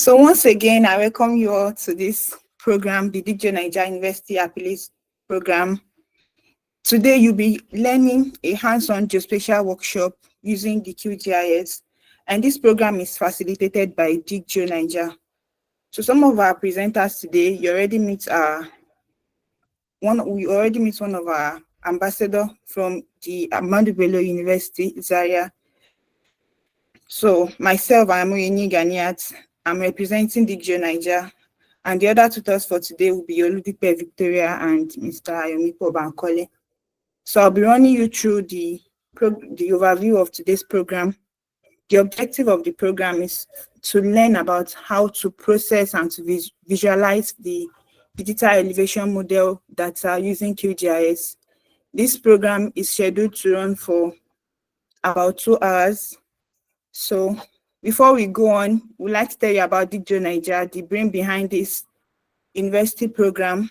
So once again, I welcome you all to this program, the DigGeoNaija University Affiliate Program. Today, you'll be learning a hands-on geospatial workshop using the QGIS, and this program is facilitated by DigGeoNaija. So some of our presenters today, we already meet one of our ambassadors from the Abu University, Zaria. So myself, I'm Oyeni Ganiat. I'm representing DigGeoNaija, and the other tutors for today will be Oludipe Victoria and Mr. Ayomipo Bankole. So I'll be running you through the overview of today's program. The objective of the program is to learn about how to process and to visualize the digital elevation model that are using QGIS. This program is scheduled to run for about 2 hours. So before we go on, we'd like to tell you about DigGeoNaija, the brain behind this university program.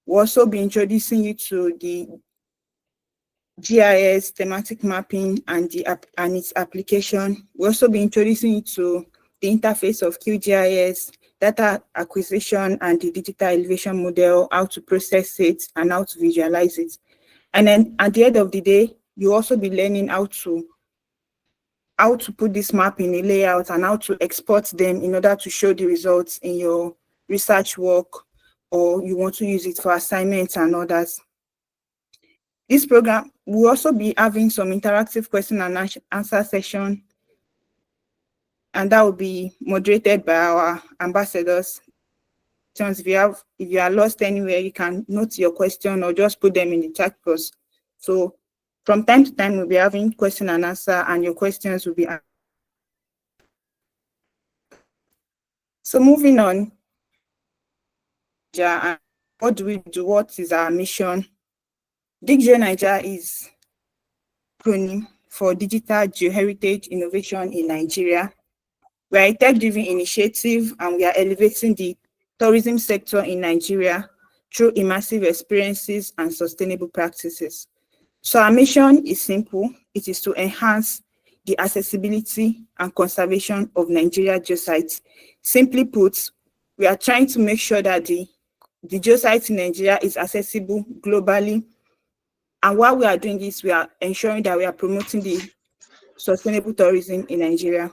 We'll also be introducing you to the GIS, thematic mapping, and its application. We'll also be introducing you to the interface of QGIS, data acquisition, and the digital elevation model, how to process it, and how to visualize it. And then at the end of the day, you'll also be learning how to put this map in a layout and how to export them in order to show the results in your research work, or you want to use it for assignments and others. This program will also be having some interactive question and answer session, and that will be moderated by our ambassadors. If you are lost anywhere, you can note your question or just put them in the chat box. So from time to time, we'll be having question and answer, and your questions will be answered. So moving on, what do we do? What is our mission? DigGeoNaija is acronym for Digital Geoheritage Innovation in Nigeria. We are a tech-driven initiative, and we are elevating the tourism sector in Nigeria through immersive experiences and sustainable practices. So our mission is simple. It is to enhance the accessibility and conservation of Nigeria geosites. Simply put, we are trying to make sure that the geosite in Nigeria is accessible globally. And while we are doing this, we are ensuring that we are promoting the sustainable tourism in Nigeria.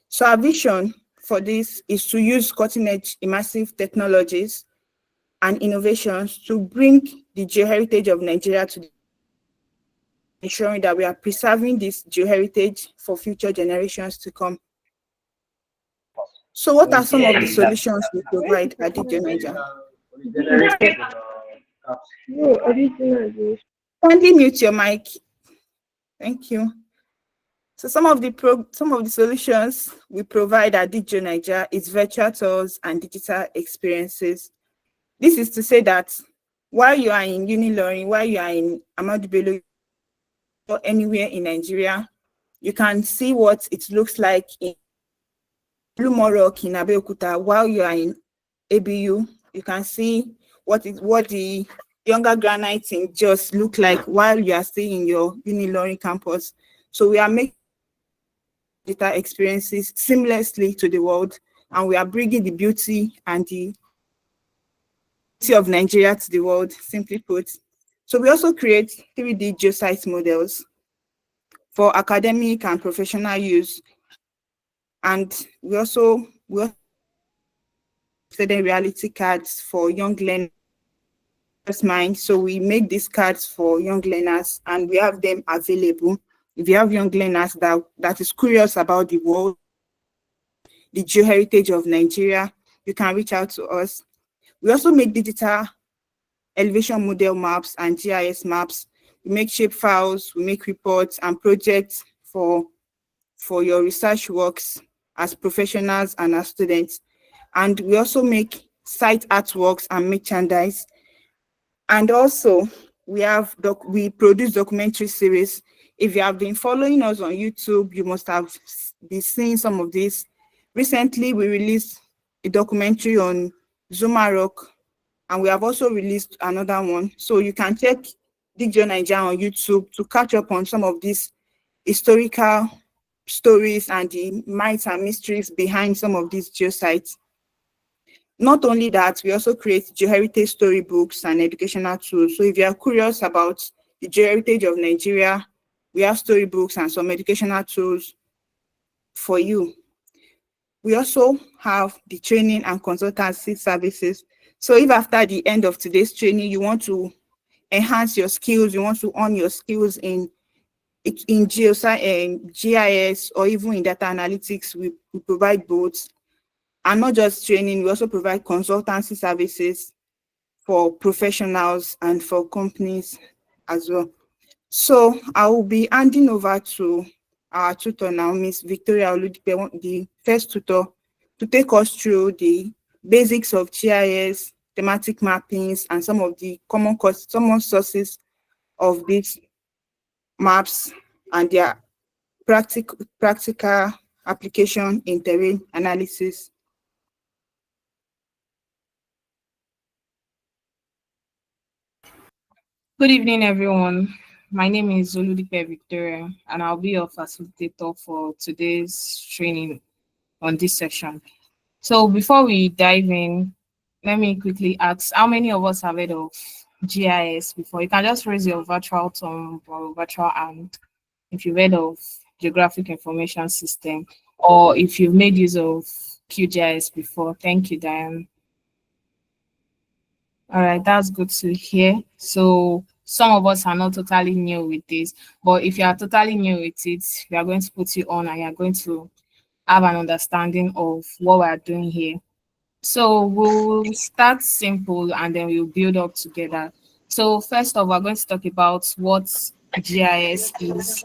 So our vision for this is to use cutting-edge immersive technologies and innovations to bring the geoheritage of Nigeria to ensuring that we are preserving this geoheritage for future generations to come. So what are some of the solutions we provide at DigGeoNaija? Kindly mute your mic. Thank you. So some of the solutions we provide at DigGeoNaija is virtual tours and digital experiences. This is to say that while you are in Unilorin, while you are in Ahmadu Bello, or anywhere in Nigeria, you can see what it looks like in Blue Rock in Abeokuta. While you are in ABU, you can see what the younger granites in just look like while you are still in your Unilorin campus. So we are making digital experiences seamlessly to the world, and we are bringing the beauty and the beauty of Nigeria to the world, simply put. So we also create 3D geosite models for academic and professional use. And we also study reality cards for young learners. So we make these cards for young learners, and we have them available. If you have young learners that is curious about the world, the geoheritage of Nigeria, you can reach out to us. We also make digital elevation model maps and GIS maps. We make shape files, we make reports and projects for your research works as professionals and as students. And we also make site artworks and merchandise. And also we produce documentary series. If you have been following us on YouTube, you must have been seeing some of this. Recently, we released a documentary on Zuma Rock, and we have also released another one. So you can check DigGeoNaija on YouTube to catch up on some of these historical stories and the myths and mysteries behind some of these geosites. Not only that, we also create geoheritage storybooks and educational tools. So if you are curious about the geoheritage of Nigeria, we have storybooks and some educational tools for you. We also have the training and consultancy services. So if after the end of today's training, you want to enhance your skills, you want to earn your skills in GIS or even in data analytics, we provide both. And not just training, we also provide consultancy services for professionals and for companies as well. So I will be handing over to our tutor now, Miss Victoria Oludipe, the first tutor, to take us through the basics of GIS, thematic mappings, and some of the common sources of these maps and their practical application in terrain analysis. Good evening, everyone. My name is Oludipe Victoria, and I'll be your facilitator for today's training on this session. So before we dive in, let me quickly ask, how many of us have heard of GIS before? You can just raise your virtual thumb or virtual hand if you've heard of Geographic Information System, or if you've made use of QGIS before. Thank you, Diane. All right, that's good to hear. So some of us are not totally new with this, but if you are totally new with it, we are going to put you on and you are going to have an understanding of what we are doing here. So we'll start simple and then we'll build up together. So first off, we're going to talk about what GIS is.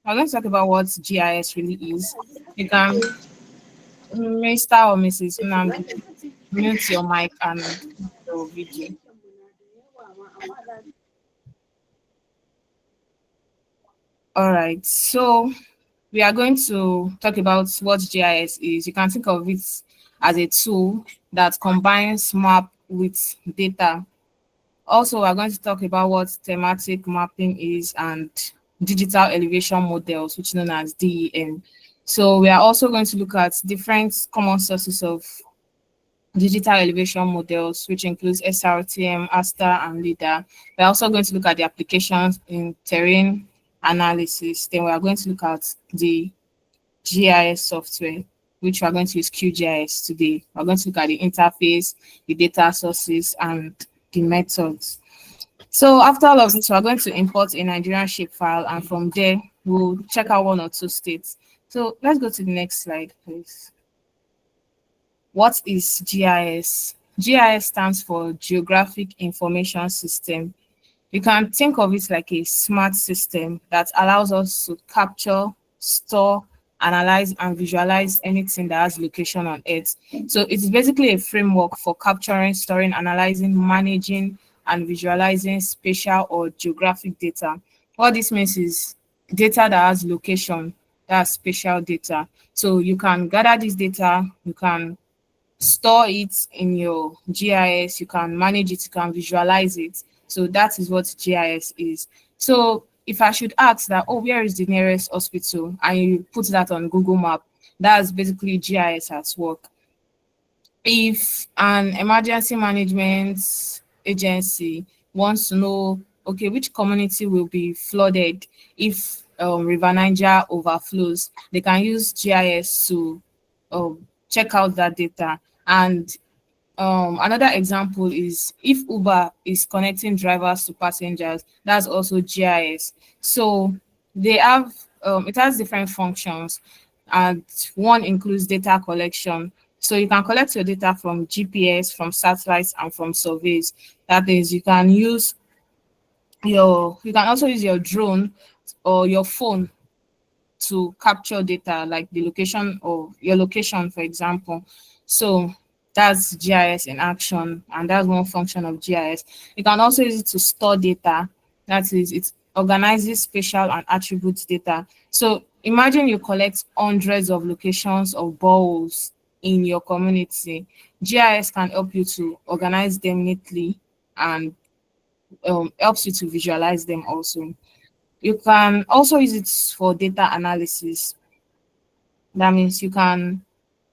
We're going to talk about what GIS really is. You can, Mr. or Mrs. Unamdi, mute your mic and your video. All right, so we are going to talk about what GIS is. You can think of it as a tool that combines map with data. Also, we're going to talk about what thematic mapping is and digital elevation models, which is known as DEM. So we are also going to look at different common sources of digital elevation models, which includes SRTM, ASTER, and LIDAR. We're also going to look at the applications in terrain analysis. Then we are going to look at the GIS software, which we are going to use QGIS today. We're going to look at the interface, the data sources, and the methods. So after all of this, we're going to import a Nigerian shapefile, and from there, we'll check out one or two states. So let's go to the next slide, please. What is GIS? GIS stands for Geographic Information System. You can think of it like a smart system that allows us to capture, store, analyze, and visualize anything that has location on Earth. So it's basically a framework for capturing, storing, analyzing, managing, and visualizing spatial or geographic data. What this means is data that has location, that's spatial data. So you can gather this data, you can store it in your GIS, you can manage it, you can visualize it. So that is what GIS is. So if I should ask that, oh, where is the nearest hospital? And you put that on Google Map, that's basically GIS at work. If an emergency management agency wants to know, okay, which community will be flooded if River Niger overflows, they can use GIS to check out that data. And another example is if Uber is connecting drivers to passengers, that's also GIS. So they have it has different functions, and one includes data collection. So you can collect your data from GPS, from satellites, and from surveys. That is, you can also use your drone or your phone to capture data, like the location of your location, for example. So that's GIS in action, and that's one function of GIS. You can also use it to store data. That is, it organizes spatial and attributes data. So imagine you collect hundreds of locations of boreholes in your community. GIS can help you to organize them neatly and helps you to visualize them also. You can also use it for data analysis. That means you can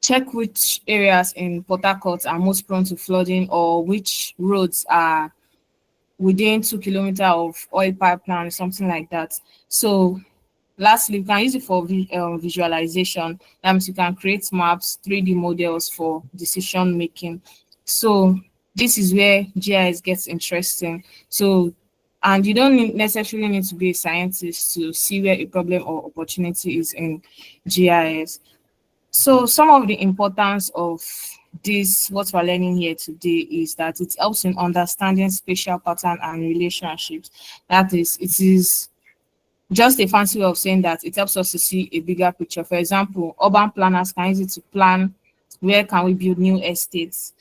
Check which areas in Port Harcourt are most prone to flooding, or which roads are within 2 kilometers of oil pipeline, something like that. So lastly, you can use it for visualization. That means you can create maps, 3D models for decision making. So this is where GIS gets interesting. So, and you don't necessarily need to be a scientist to see where a problem or opportunity is in GIS. So some of the importance of this, what we're learning here today, is that it helps in understanding spatial pattern and relationships. That is, it is just a fancy way of saying that it helps us to see a bigger picture. For example, urban planners can use it to plan where can we build new estates.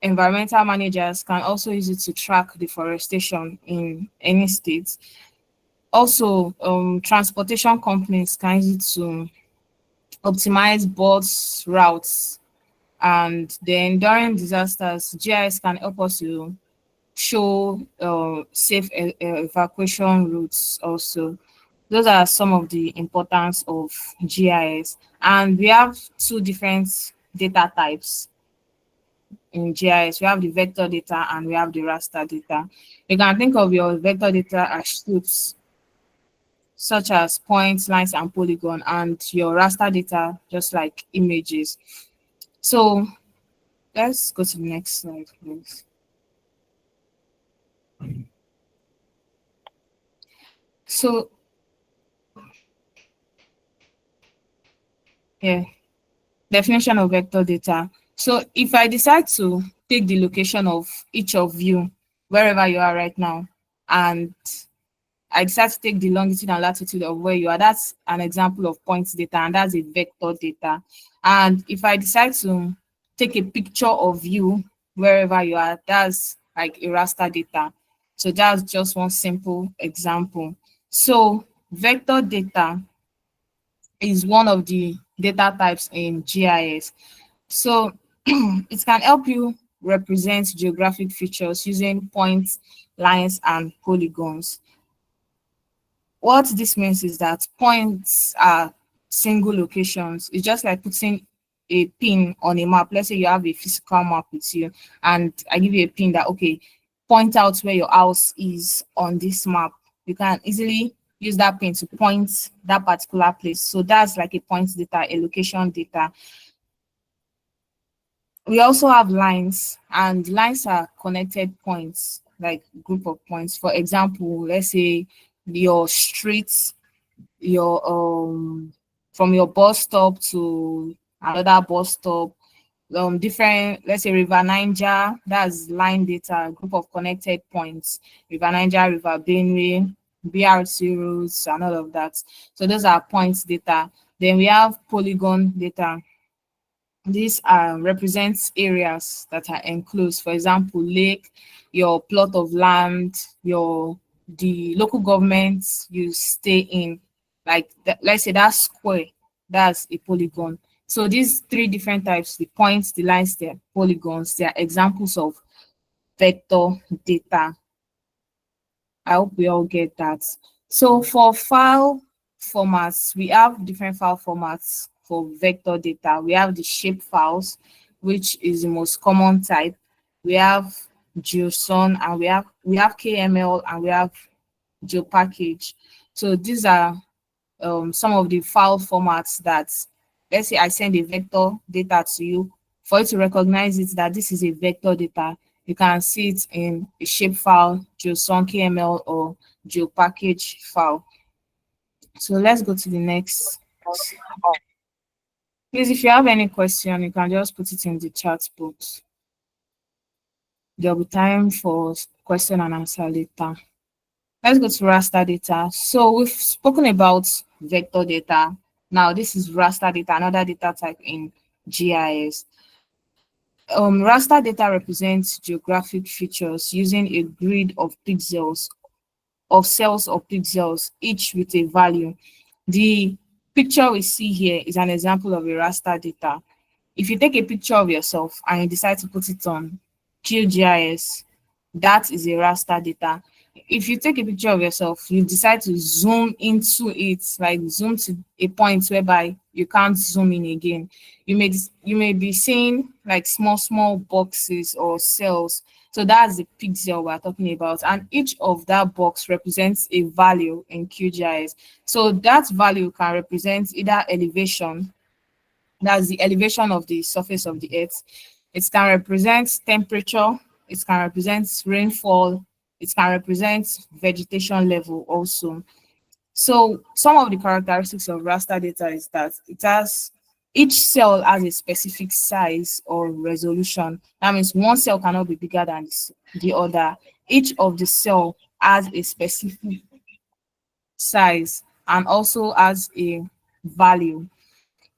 Environmental managers can also use it to track deforestation in any state. Also, transportation companies can use it to optimize bus routes. And then during disasters, GIS can help us to show safe evacuation routes also. Those are some of the importance of GIS. And we have two different data types in GIS. We have the vector data and we have the raster data. You can think of your vector data as shapes such as points, lines, and polygon, and your raster data just like images. So let's go to the next slide, please. So yeah, definition of vector data. So if I decide to take the location of each of you, wherever you are right now, and I decide to take the longitude and latitude of where you are, that's an example of points data, and that's a vector data. And if I decide to take a picture of you wherever you are, that's like a raster data. So that's just one simple example. So vector data is one of the data types in GIS. So it can help you represent geographic features using points, lines, and polygons. What this means is that points are single locations. It's just like putting a pin on a map. Let's say you have a physical map with you, and I give you a pin that, okay, point out where your house is on this map. You can easily use that pin to point that particular place. So that's like a point data, a location data. We also have lines, and lines are connected points, like group of points. For example, let's say your streets, your from your bus stop to another bus stop, different, let's say River Niger, that's line data, group of connected points, River Niger, River Benue, BRT routes, and all of that. So those are points data. Then we have polygon data. These represents areas that are enclosed. For example, lake, your plot of land, your the local government you stay in, like that, let's say that square, that's a polygon. So these three different types, the points, the lines, the polygons, they are examples of vector data. I hope we all get that. So for file formats, we have different file formats for vector data. We have the shape files, which is the most common type. We have JSON, and we have KML, and we have GeoPackage. So these are some of the file formats that, let's say I send a vector data to you. For you to recognize it that this is a vector data, you can see it in a shape file, JSON, KML, or GeoPackage file. So let's go to the next. Please, if you have any question, you can just put it in the chat box. There'll be time for question and answer later. Let's go to raster data. So we've spoken about vector data. Now this is raster data, another data type in GIS. Raster data represents geographic features using a grid of pixels, of cells or pixels, each with a value. The picture we see here is an example of a raster data. If you take a picture of yourself and you decide to put it on QGIS, that is a raster data. if you take a picture of yourself, you decide to zoom into it, like zoom to a point whereby you can't zoom in again. You may be seeing like small boxes or cells. So that's the pixel we're talking about, and each of that box represents a value in QGIS. So that value can represent either elevation, that's the elevation of the surface of the earth. It can represent temperature, it can represent rainfall, it can represent vegetation level also. So some of the characteristics of raster data is that it has each cell has a specific size or resolution. That means one cell cannot be bigger than the other. Each of the cell has a specific size and also has a value,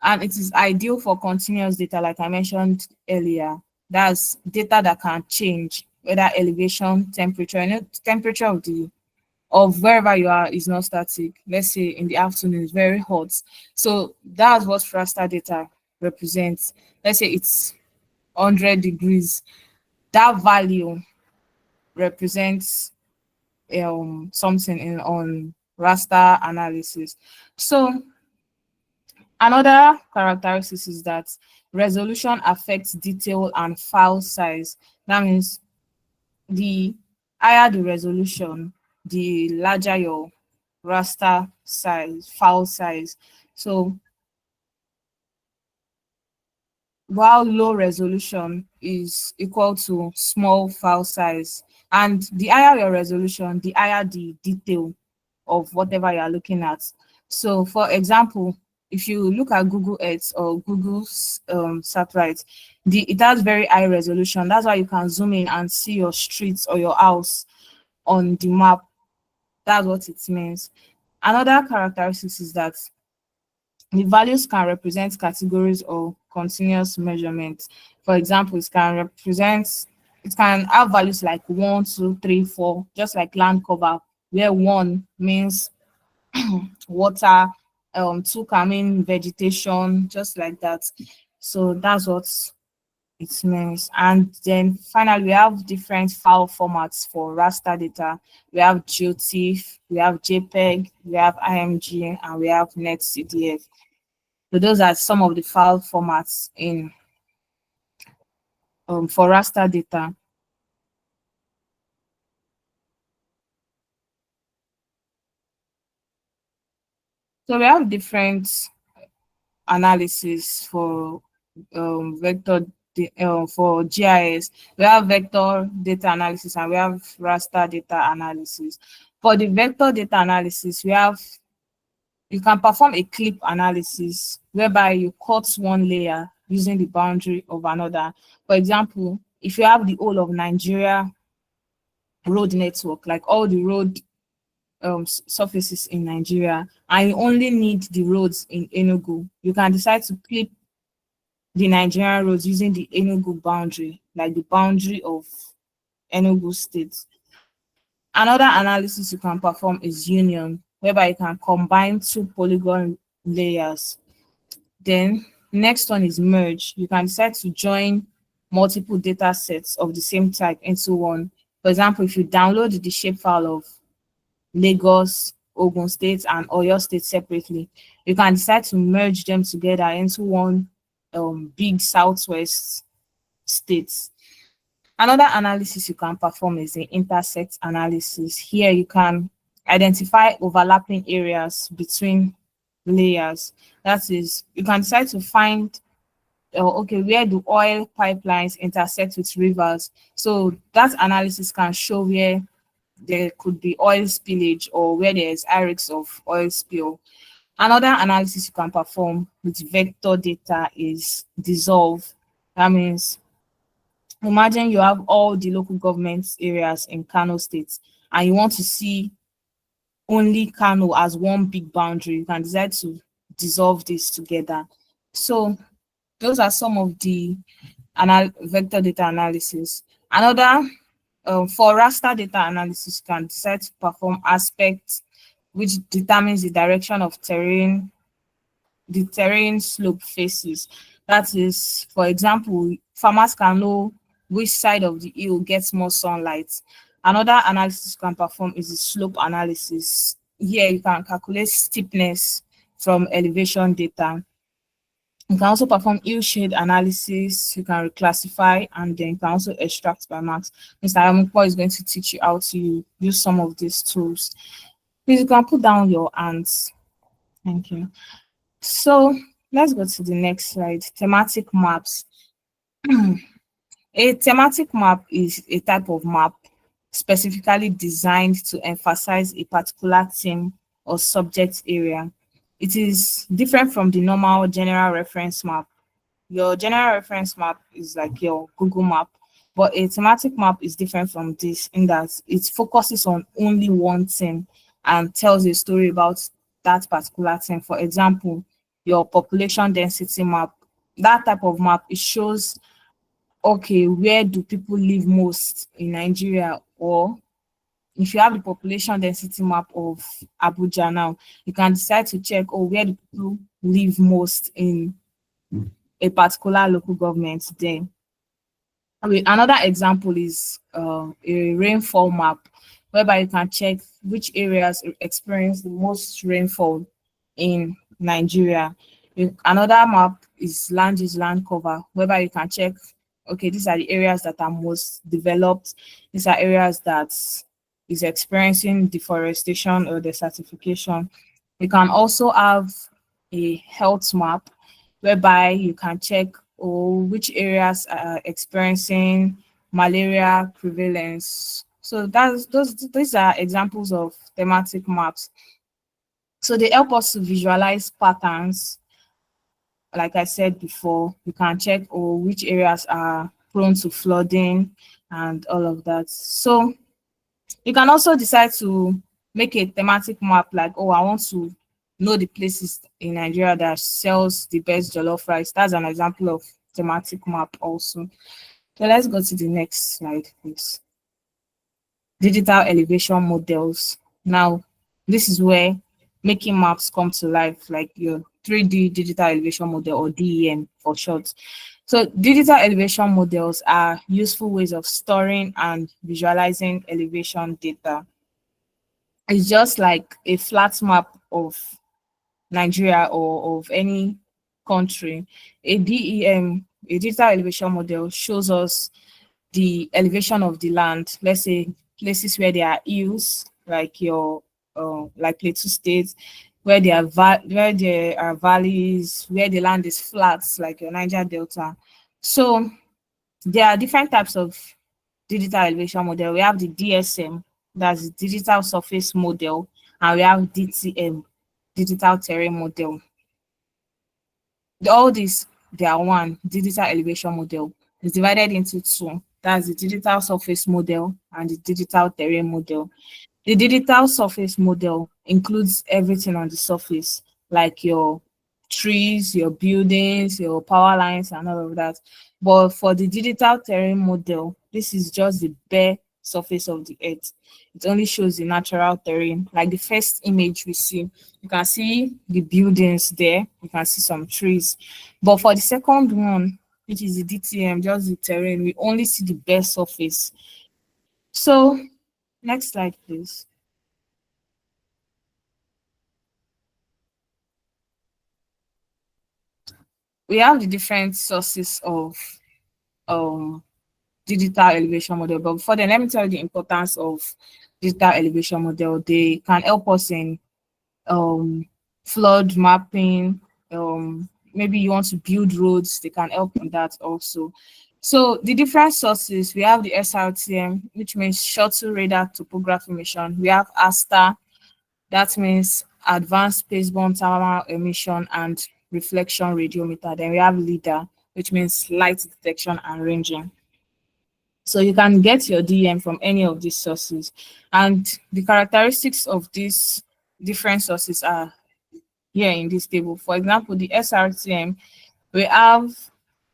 and it is ideal for continuous data like I mentioned earlier. That's data that can change, whether elevation, temperature. Temperature of wherever you are is not static. Let's say in the afternoon it's very hot, so that's what raster data represents. Let's say it's 100 degrees. That value represents something in on raster analysis. So another characteristic is that resolution affects detail and file size. That means the higher the resolution, the larger your raster size, file size. So while low resolution is equal to small file size, and the higher your resolution, the higher the detail of whatever you are looking at. So for example, if you look at Google Earth or Google's satellite, it has very high resolution. That's why you can zoom in and see your streets or your house on the map. That's what it means. Another characteristic is that the values can represent categories or continuous measurements. For example, it can have values like 1, 2, 3, 4, just like land cover, where 1 means water, 2 can mean vegetation, just like that. So that's what it means. And then finally, we have different file formats for raster data. We have GeoTIFF, we have JPEG, we have IMG, and we have NetCDF. So those are some of the file formats in for raster data. So we have different analysis for for GIS. We have vector data analysis and we have raster data analysis. For the vector data analysis, you can perform a clip analysis whereby you cut one layer using the boundary of another. For example, if you have the whole of Nigeria road network, like all the road surfaces in Nigeria, and you only need the roads in Enugu, you can decide to clip the Nigerian roads using the Enugu boundary, like the boundary of Enugu State. Another analysis you can perform is union, whereby you can combine two polygon layers. Then next one is merge. You can decide to join multiple data sets of the same type into one. For example, if you download the shapefile of Lagos, Ogun State, and Oyo State separately, you can decide to merge them together into one big southwest state. Another analysis you can perform is the intersect analysis. Here you can identify overlapping areas between layers. That is, you can decide to find okay, where do oil pipelines intersect with rivers. So that analysis can show where there could be oil spillage or where there is high risks of oil spill. Another analysis you can perform with vector data is dissolve. That means, imagine you have all the local government areas in Kano State and you want to see only Kano as one big boundary. You can decide to dissolve this together. So those are some of the vector data analysis. Another, for raster data analysis, you can decide to perform aspects which determines the direction of terrain, the terrain slope faces. That is, for example, farmers can know which side of the hill gets more sunlight. Another analysis you can perform is the slope analysis. Here you can calculate steepness from elevation data. You can also perform hillshade analysis, you can reclassify, and then you can also extract by marks. Mr. Amupo is going to teach you how to use some of these tools. Please, you can put down your hands. Thank you. So let's go to the next slide. Thematic maps. A thematic map is a type of map specifically designed to emphasize a particular theme or subject area. It is different from the normal general reference map. Your general reference map is like your Google map, but a thematic map is different from this in that it focuses on only one thing and tells a story about that particular thing. For example, your population density map, that type of map, it shows, okay, where do people live most in Nigeria? Or if you have the population density map of Abuja now, you can decide to check, oh, where do people live most in a particular local government there. Another example is a rainfall map, whereby you can check which areas experience the most rainfall in Nigeria. Another map is land use land cover, whereby you can check, okay, these are the areas that are most developed. These are areas that is experiencing deforestation or desertification. You can also have a health map, whereby you can check, which areas are experiencing malaria prevalence. So these are examples of thematic maps. So they help us to visualize patterns. Like I said before, you can check, which areas are prone to flooding and all of that. So you can also decide to make a thematic map like, oh, I want to know the places in Nigeria that sells the best jollof rice. That's an example of thematic map also. So let's go to the next slide, please. Digital elevation models. Now, this is where making maps come to life, like your 3D digital elevation model, or DEM for short. So digital elevation models are useful ways of storing and visualizing elevation data. It's just like a flat map of Nigeria or of any country. A DEM, a digital elevation model, shows us the elevation of the land. Let's say places where there are hills, like your like Plateau State, where where there are valleys, where the land is flat, like your Niger Delta. So there are different types of digital elevation model. We have the DSM, that's the digital surface model, and we have DTM, digital terrain model. All these, they are one digital elevation model. It's divided into two. That's the digital surface model and the digital terrain model. The digital surface model includes everything on the surface, like your trees, your buildings, your power lines, and all of that. But for the digital terrain model, this is just the bare surface of the earth. It only shows the natural terrain. Like the first image we see, you can see the buildings there, you can see some trees. But for the second one, which is the DTM, just the terrain, we only see the bare surface. So next slide, please. We have the different sources of digital elevation model. But before then, let me tell you the importance of digital elevation model. They can help us in flood mapping. Maybe you want to build roads, they can help in that also. So the different sources, we have the SRTM, which means shuttle radar topography mission. We have ASTA, that means advanced spaceborne thermal emission and reflection radiometer. Then we have LIDAR, which means light detection and ranging. So you can get your DM from any of these sources. And the characteristics of these different sources are here in this table. For example, the SRTM, we have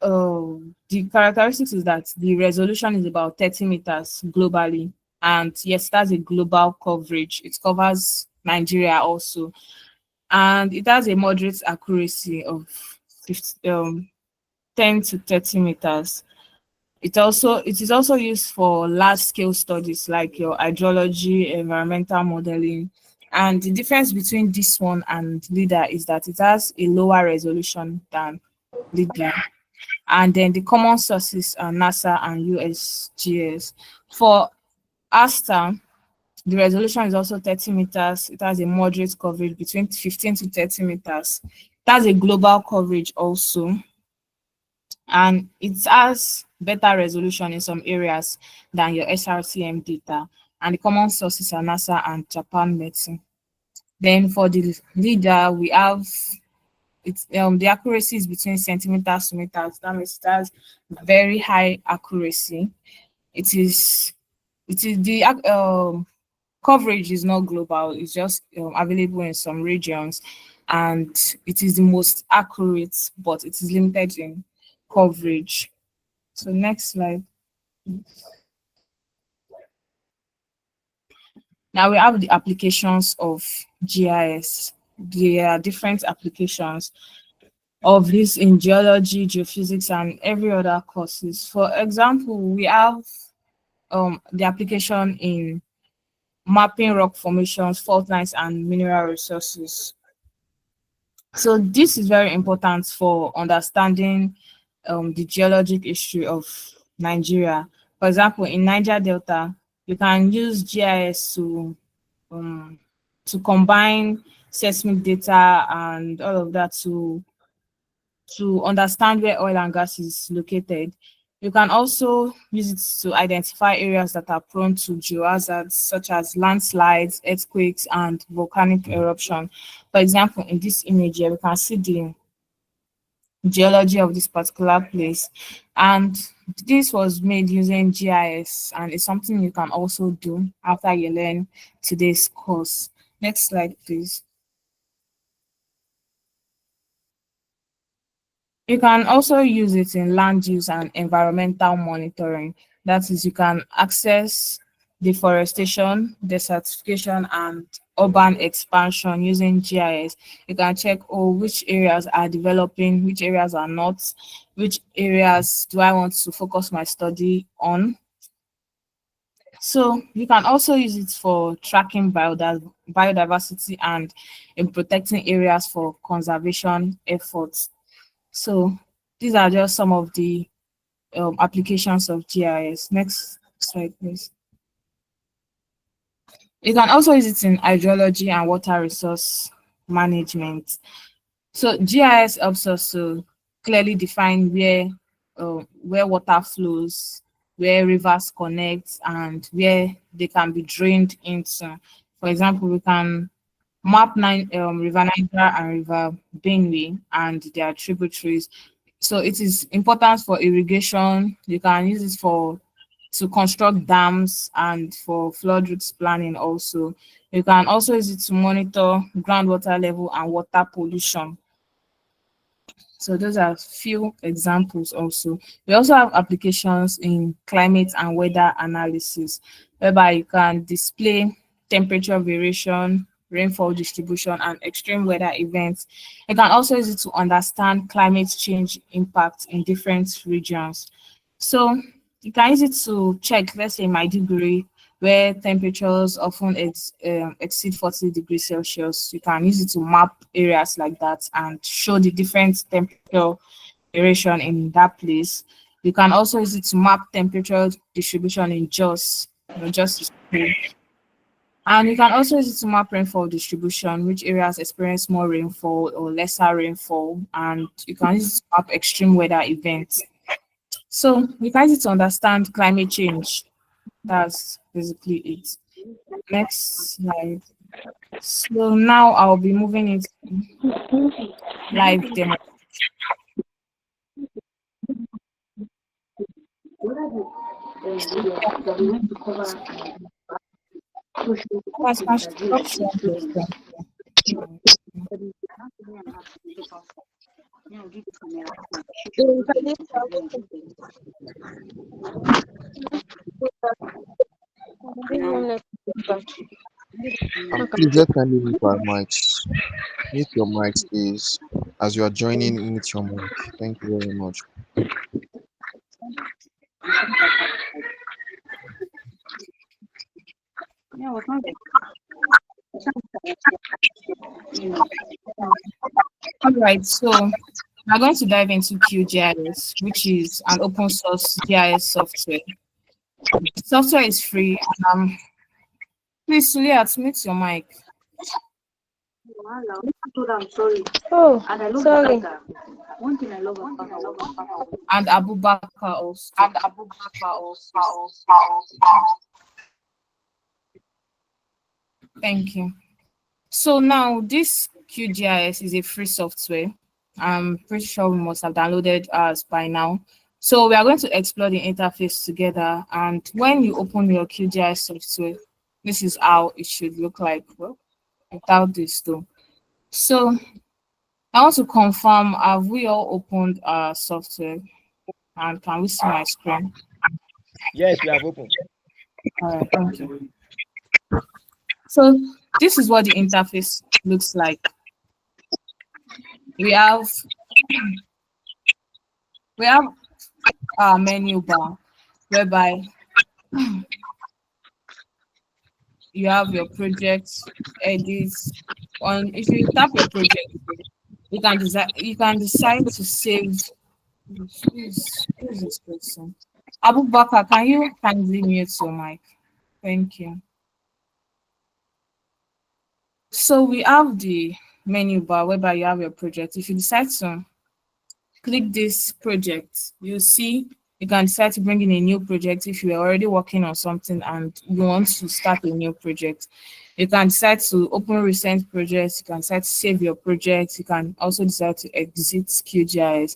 the characteristics is that the resolution is about 30 meters globally. And yes, that's a global coverage. It covers Nigeria also. And it has a moderate accuracy of 10 to 30 meters. It is also used for large scale studies like your hydrology, environmental modeling. And the difference between this one and LIDAR is that it has a lower resolution than LIDAR. And then the common sources are NASA and USGS. For ASTER, the resolution is also 30 meters. It has a moderate coverage between 15 to 30 meters. It has a global coverage also, and it has better resolution in some areas than your SRTM data. And the common sources are NASA and Japan Medicine. Then for the LIDAR, we have the accuracy is between centimeters to meters. That means it has very high accuracy. It is the coverage is not global. It's just available in some regions, and it is the most accurate, but it is limited in coverage. So next slide. Now we have the applications of GIS. There are different applications of this in geology, geophysics, and every other courses. For example, we have the application in mapping rock formations, fault lines, and mineral resources. So this is very important for understanding the geologic history of Nigeria. For example, in Niger Delta, you can use GIS um, to combine seismic data and all of that to understand where oil and gas is located. You can also use it to identify areas that are prone to geohazards such as landslides, earthquakes, and volcanic eruption. For example, in this image here, we can see the geology of this particular place. And this was made using GIS, and it's something you can also do after you learn today's course. Next slide, please. You can also use it in land use and environmental monitoring. That is, you can access deforestation, desertification, and urban expansion using GIS. You can check, oh, which areas are developing, which areas are not, which areas do I want to focus my study on. So you can also use it for tracking biodiversity and in protecting areas for conservation efforts. So these are just some of the applications of GIS. Next slide, please. You can also use it in hydrology and water resource management. So GIS helps us to clearly define where water flows, where rivers connect, and where they can be drained into. For example, we can map River Niger and River Benue and their tributaries. So it is important for irrigation. You can use it to construct dams and for flood routes planning also. You can also use it to monitor groundwater level and water pollution. So those are few examples also. We also have applications in climate and weather analysis, whereby you can display temperature variation, rainfall distribution, and extreme weather events. You can also use it to understand climate change impact in different regions. So you can use it to check, let's say, my degree, where temperatures often exceed 40 degrees Celsius. You can use it to map areas like that and show the different temperature variation in that place. You can also use it to map temperature distribution in JOS, just and you can also use it to map rainfall distribution, which areas experience more rainfall or lesser rainfall, and you can use it to map extreme weather events. So you can use it to understand climate change. That's basically it. Next slide. So now I'll be moving into live demo. Please let kindly mute our mics. Mute your mics, please. As you are joining, mute your mic. Thank you very much. Yeah, was not All right, so we're going to dive into QGIS, which is an open source GIS software. Software is free. Please, Suliat, mute your mic. I'm sorry. Oh, And I love sorry. Baka. One thing I love about Baka. And Abu Bakr also. Thank you. So now this QGIS is a free software. I'm pretty sure we must have downloaded ours by now. So we are going to explore the interface together. And when you open your QGIS software, this is how it should look like. Well, without this though. So I want to confirm, have we all opened our software? And can we see my screen? Yes, we have opened. All right, thank you. So this is what the interface looks like. We have our menu bar whereby you have your project, edits. On if you tap your project, you can decide to save. Who's this person? Abu Bakr, can you kindly mute your mic? Thank you. So we have the menu bar whereby you have your project. If you decide to click this project, you see you can decide to bring in a new project if you are already working on something and you want to start a new project. You can decide to open recent projects, you can decide to save your project, you can also decide to exit QGIS.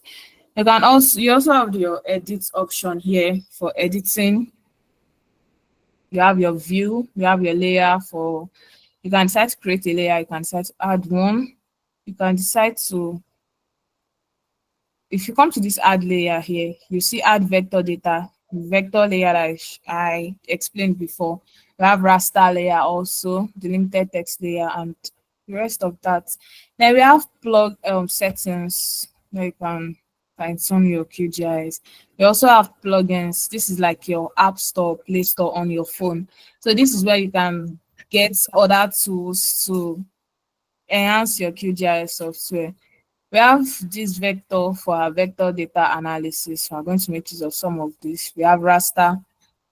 You also have your edit option here for editing. You have your view, you have your layer for you can decide to create a layer, you can decide to add one, you can decide to if you come to this add layer here, you see add vector data, vector layer that I explained before. We have raster layer also, delimited text layer, and the rest of that. Then we have plug settings where you can fine-tune your QGIS. We also have plugins. This is like your app store, play store on your phone. So this is where you can get other tools to enhance your QGIS software. We have this vector for our vector data analysis. We are going to make use of some of this. We have raster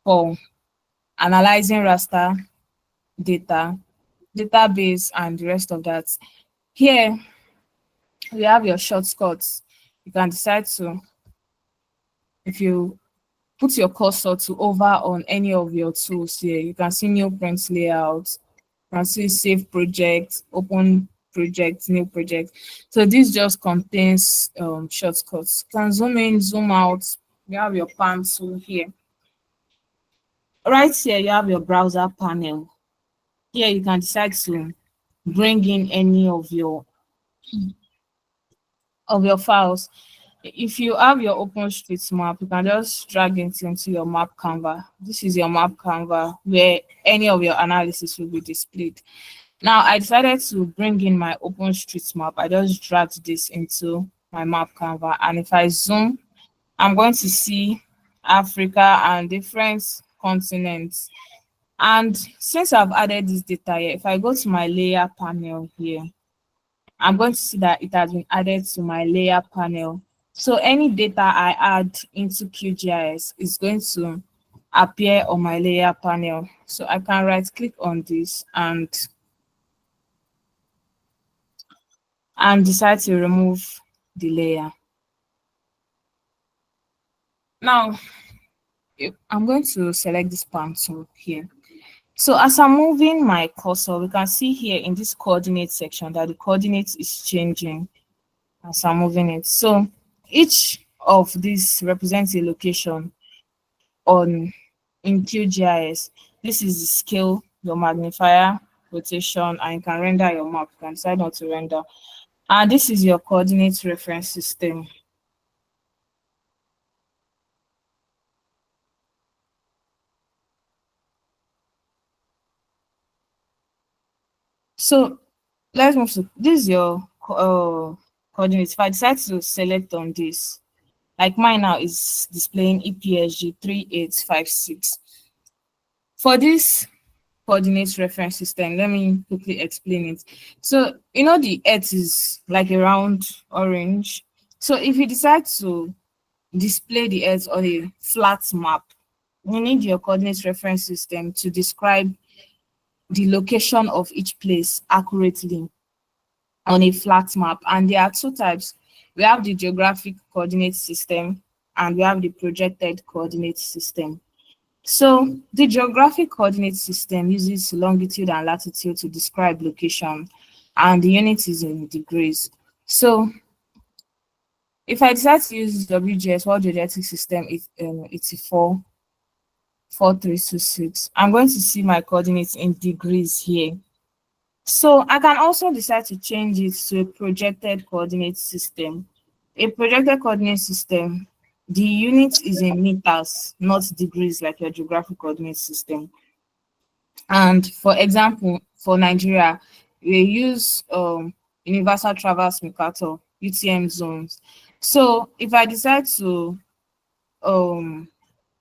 for analyzing raster data, database, and the rest of that. Here, we have your shortcuts. You can decide to, if you put your cursor to over on any of your tools here, you can see new print layout, you can see save project, open project, new project. So this just contains shortcuts. You can zoom in, zoom out. You have your pan tool here. Right here, you have your browser panel. Here you can decide to bring in any of your files. If you have your OpenStreetMap, you can just drag it into your map canvas. This is your map canvas where any of your analysis will be displayed. Now I decided to bring in my OpenStreetMap. I just dragged this into my map canvas, and if I zoom, I'm going to see Africa and different continents. And since I've added this data here, if I go to my layer panel here, I'm going to see that it has been added to my layer panel. So any data I add into QGIS is going to appear on my layer panel. So I can right click on this and decide to remove the layer. Now, I'm going to select this pan tool here. So as I'm moving my cursor, we can see here in this coordinate section that the coordinates is changing as I'm moving it. So each of these represents a location in QGIS. This is the scale, your magnifier, rotation, and you can render your map. You can decide not to render. And this is your coordinate reference system. So let's move to this is your coordinates. If I decide to select on this, like mine now is displaying EPSG 3856. For this coordinate reference system. Let me quickly explain it. So, the Earth is like a round orange. So if you decide to display the Earth on a flat map, you need your coordinate reference system to describe the location of each place accurately on a flat map. And there are two types. We have the geographic coordinate system and we have the projected coordinate system. So the geographic coordinate system uses longitude and latitude to describe location, and the unit is in degrees. So if I decide to use WGS, World Geodetic System 844326, I'm going to see my coordinates in degrees here. So I can also decide to change it to a projected coordinate system. A projected coordinate system, the unit is in meters, not degrees like your geographic coordinate system. And for example, for Nigeria, we use Universal Traverse Mercator, UTM zones. So if I decide to um,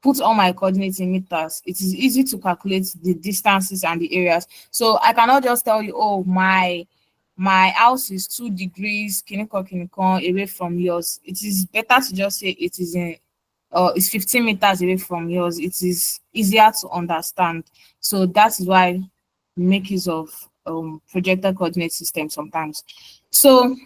put all my coordinates in meters, it is easy to calculate the distances and the areas. So I cannot just tell you, oh, my house is 2 degrees kiniko away from yours. It is better to just say it is it's 15 meters away from yours. It is easier to understand. So that is why we make use of projected coordinate system sometimes. So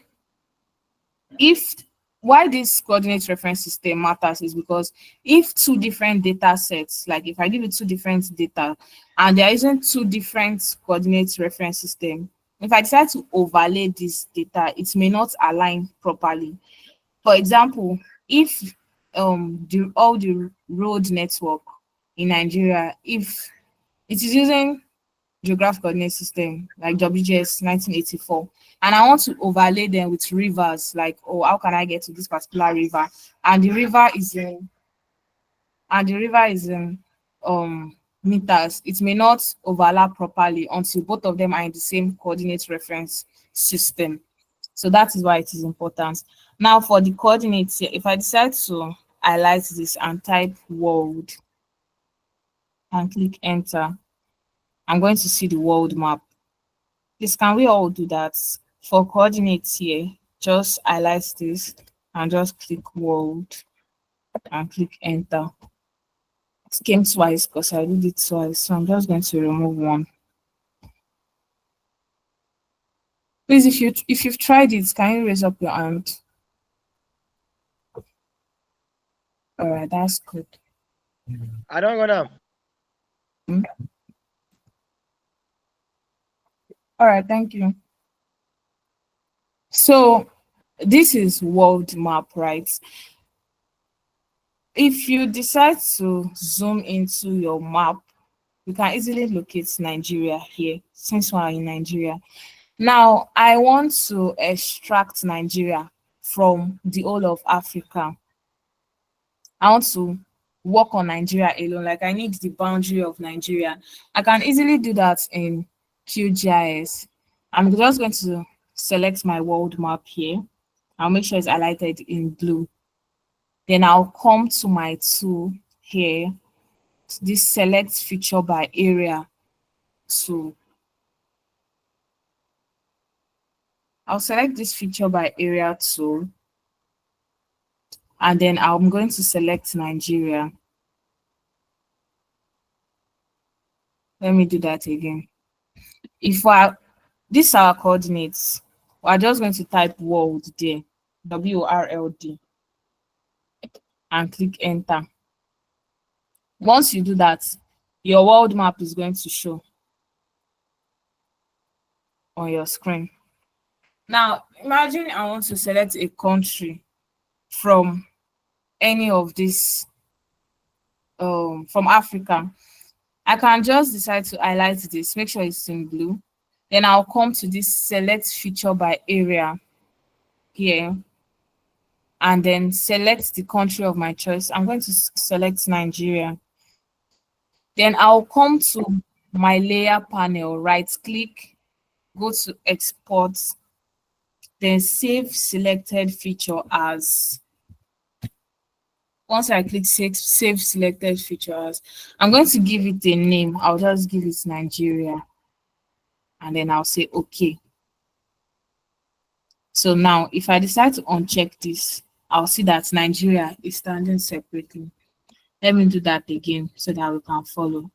if why this coordinate reference system matters is because if two different data sets, like if I give you two different data and there isn't two different coordinate reference system, if I decide to overlay this data, it may not align properly. For example, if all the road network in Nigeria, if it is using geographic coordinate system like WGS 1984, and I want to overlay them with rivers, like, oh, how can I get to this particular river? And the river is in meters, it may not overlap properly until both of them are in the same coordinate reference system. So that is why it is important. Now for the coordinates here, if I decide to highlight this and type world and click enter, I'm going to see the world map. Please, can we all do that? For coordinates here, just highlight this and just click world and click enter. It came twice because I did it twice, so I'm just going to remove one. Please, if you've tried it, can you raise up your hand? All right, that's good. I don't go now. All right, thank you. So this is world map, right? If you decide to zoom into your map, you can easily locate Nigeria here, since we're in Nigeria. Now, I want to extract Nigeria from the whole of Africa. I want to work on Nigeria alone, like I need the boundary of Nigeria. I can easily do that in QGIS. I'm just going to select my world map here. I'll make sure it's highlighted in blue. Then I'll come to my tool here, this select feature by area tool. I'll select this feature by area tool, and then I'm going to select Nigeria. Let me do that again. These are our coordinates. We're just going to type world there, WORLD, and click enter. Once you do that, your world map is going to show on your screen. Now, imagine I want to select a country from any of this, from Africa. I can just decide to highlight this, make sure it's in blue. Then I'll come to this select feature by area here, and then select the country of my choice. I'm going to select Nigeria. Then I'll come to my layer panel, right click, go to export, then save selected feature as. Once I click save selected features, I'm going to give it a name. I'll just give it Nigeria, and then I'll say okay. So now if I decide to uncheck this, I'll see that Nigeria is standing separately. Let me do that again so that we can follow.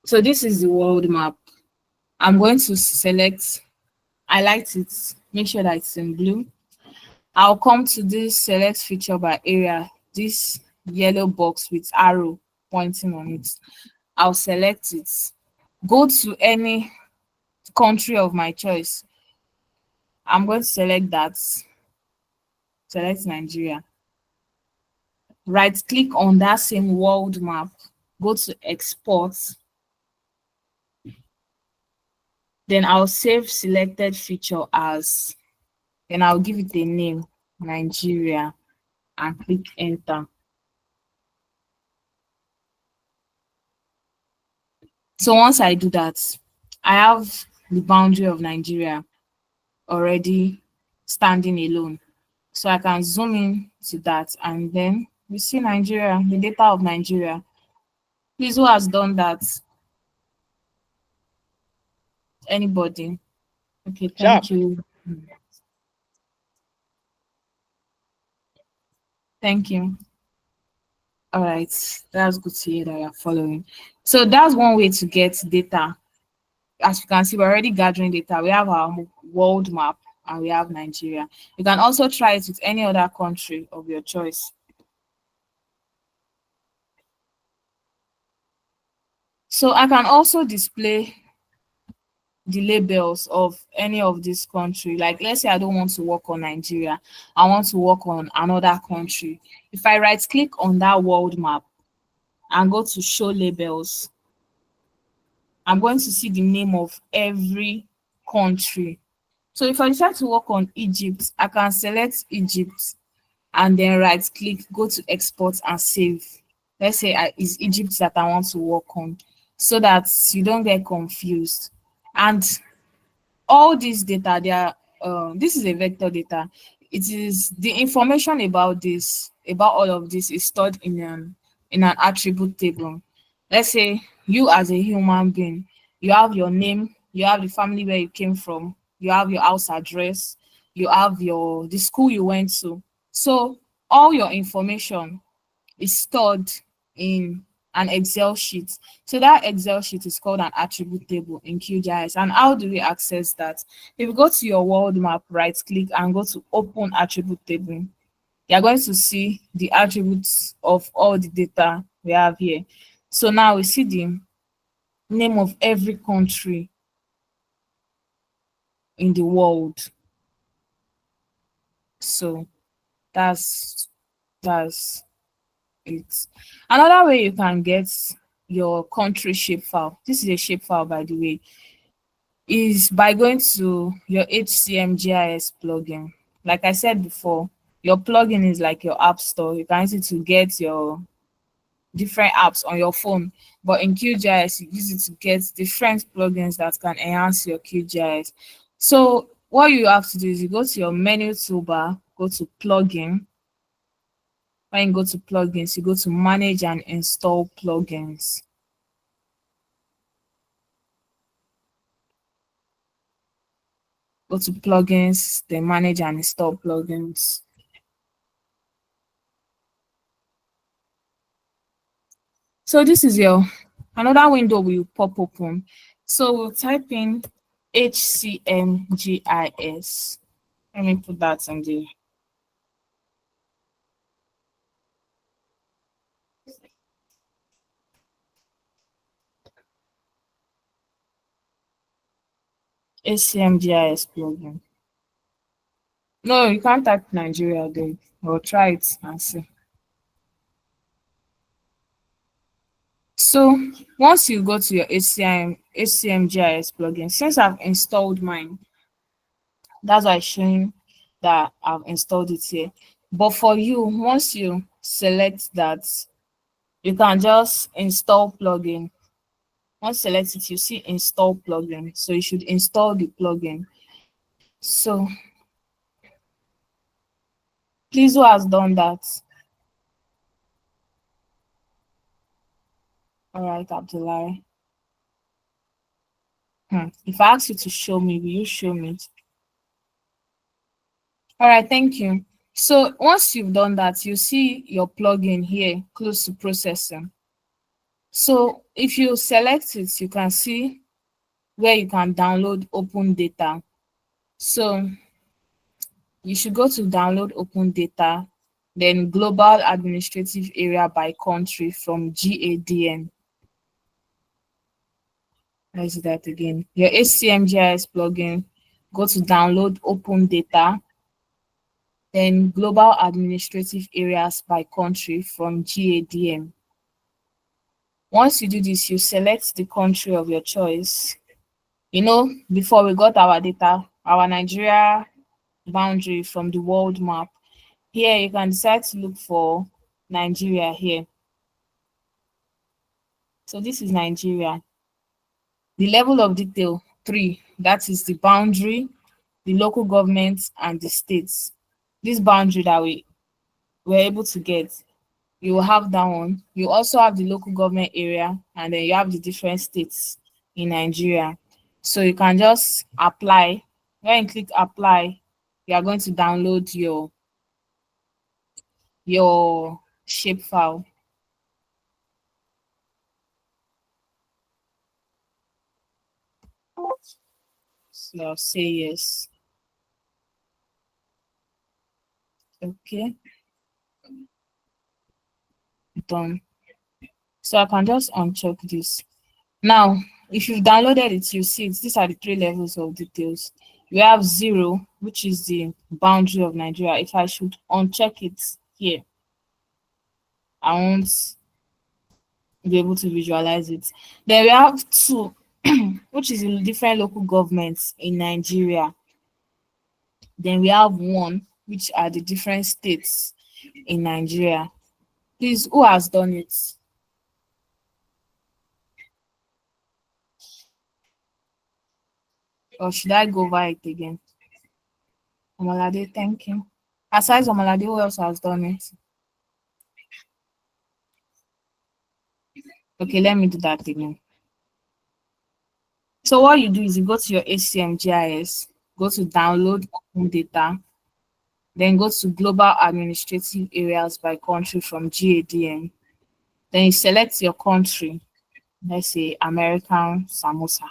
So this is the world map. I'm going to select, highlight it, make sure that it's in blue. I'll come to this select feature by area, this yellow box with arrow pointing on it. I'll select it. Go to any country of my choice. I'm going to select that. Select Nigeria. Right click on that same world map. Go to export. Then I'll save selected feature as, then I'll give it a name, Nigeria, and click enter. So once I do that, I have the boundary of Nigeria already standing alone. So I can zoom in to that, and then we see Nigeria, the data of Nigeria. Please, who has done that? Anybody? Okay, Sharp. thank you. Thank you. All right, that's good to hear that you're following. So that's one way to get data. As you can see, we're already gathering data. We have our world map and we have Nigeria. You can also try it with any other country of your choice. So I can also display the labels of any of this country. Like let's say I don't want to work on Nigeria, I want to work on another country. If I right click on that world map and go to show labels, I'm going to see the name of every country. So if I decide to work on Egypt, I can select Egypt and then right click, go to export and save. Let's say it's Egypt that I want to work on, so that you don't get confused. And all this data, they are this is a vector data. It is the information about this, about all of this is stored in an attribute table. Let's say you as a human being, you have your name, you have the family where you came from, you have your house address, you have your the school you went to. So all your information is stored in an Excel sheet. So that Excel sheet is called an attribute table in QGIS. And how do we access that? If you go to your world map, right click and go to open attribute table, you're going to see the attributes of all the data we have here. So now we see the name of every country in the world. So that's it. Another way you can get your country shapefile, this is a shapefile by the way, is by going to your HCMGIS plugin. Like I said before, your plugin is like your app store. You can use it to get your different apps on your phone, but in QGIS you use it to get different plugins that can enhance your QGIS. So what you have to do is you go to your menu toolbar, go to plugin. When you go to plugins, you go to manage and install plugins. Go to plugins, then manage and install plugins. So this is your another window will pop open. So we'll type in HCMGIS. Let me put that in there. HCMGIS plugin. No, you can't type Nigeria there. Or try it and see. So once you go to your HCMGIS plugin, since I've installed mine, that's why it's showing that I've installed it here. But for you, once you select that, you can just install plugin. Once select it, you see install plugin. So you should install the plugin. So Please, who has done that? All right, Abdullah. If I ask you to show me, will you show me? All right, thank you. So once you've done that, you see your plugin here close to processing. So if you select it, you can see where you can download open data. So you should go to download open data, then global administrative area by country from GADN. Let's do that again. Your HCMGIS plugin, go to download open data, then global administrative areas by country from GADM. Once you do this, you select the country of your choice. You know, before we got our data, our Nigeria boundary from the world map. Here, you can decide to look for Nigeria here. So this is Nigeria. The level of detail 3, that is the boundary, the local government, and the states. This boundary that we were able to get, you will have that one. You also have the local government area, and then you have the different states in Nigeria. So you can just apply. When you click apply, you are going to download your shapefile. So I'll say yes. Okay, done. So I can just uncheck this. Now, if you've downloaded it, you see it. These are the 3 levels of details. We have 0, which is the boundary of Nigeria. If I should uncheck it here, I won't be able to visualize it. Then we have 2, which is in different local governments in Nigeria. Then we have 1, which are the different states in Nigeria. Please, who has done it? Or should I go over it again? Omalade, thank you. Aside Omalade, who else has done it? Okay, let me do that again. So what you do is you go to your HCMGIS, go to download open data, then go to global administrative areas by country from GADN. Then you select your country, let's say American Samosa.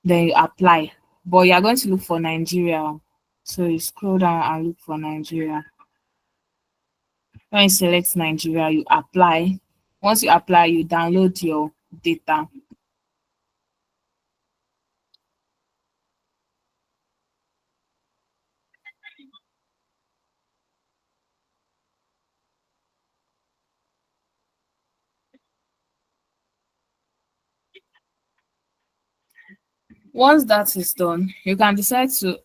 Then you apply. But you are going to look for Nigeria. So you scroll down and look for Nigeria. When you select Nigeria, you apply. Once you apply, you download your data. Once that is done, you can decide to,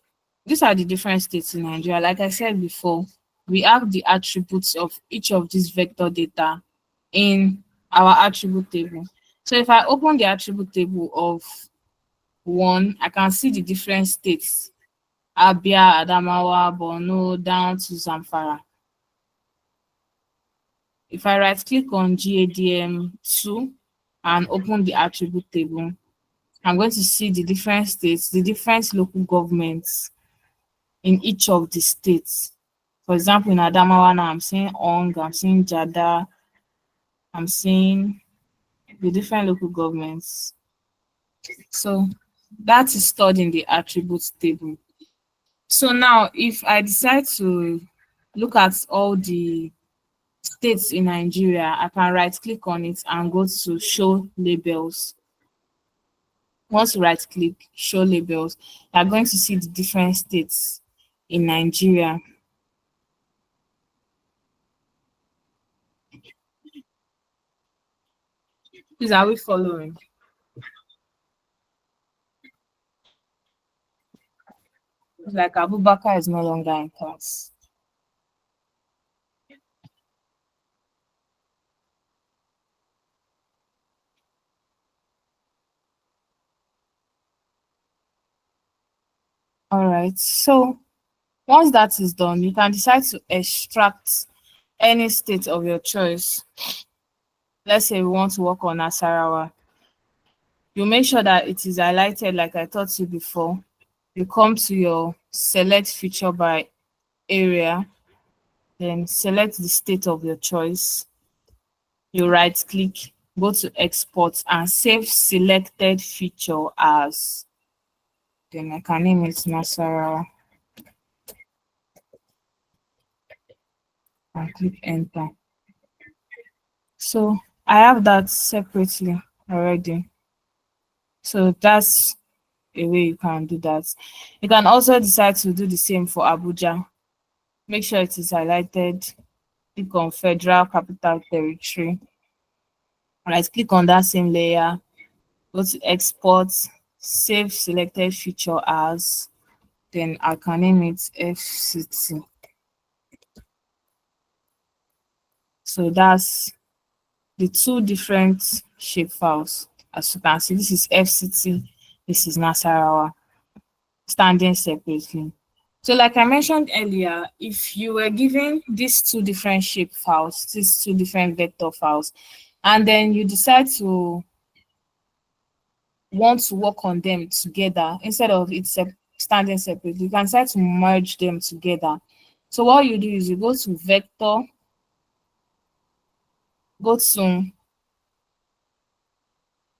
these are the different states in Nigeria. Like I said before, we have the attributes of each of these vector data in our attribute table. So if I open the attribute table of 1, I can see the different states, Abia, Adamawa, Borno, down to Zamfara. If I right click on GADM2 and open the attribute table, I'm going to see the different states, the different local governments in each of the states. For example, in Adamawa now, I'm seeing Ong, I'm seeing Jada, I'm seeing the different local governments. So that is stored in the attributes table. So now, if I decide to look at all the states in Nigeria, I can right click on it and go to show labels. Once you right click, show labels, you are going to see the different states in Nigeria. Please, are we following? It's like Abubakar is no longer in class. All right, so Once that is done, you can decide to extract any state of your choice. Let's say we want to work on Nasarawa. You make sure that it is highlighted like I taught you before. You come to your select feature by area, then select the state of your choice. You right click, go to export and save selected feature as, then I can name it Nasarawa and click enter. So I have that separately already. So that's a way you can do that. You can also decide to do the same for Abuja. Make sure it is highlighted. Click on Federal Capital Territory. Right, click on that same layer. Go to export, save selected feature as, then I can name it FCT. So that's the two different shape files. As you can see, this is FCT, this is Nasarawa, standing separately. So like I mentioned earlier, if you were given these two different shape files, these two different vector files, and then you decide to want to work on them together instead of it standing separately, you can decide to merge them together. So what you do is you go to vector, go to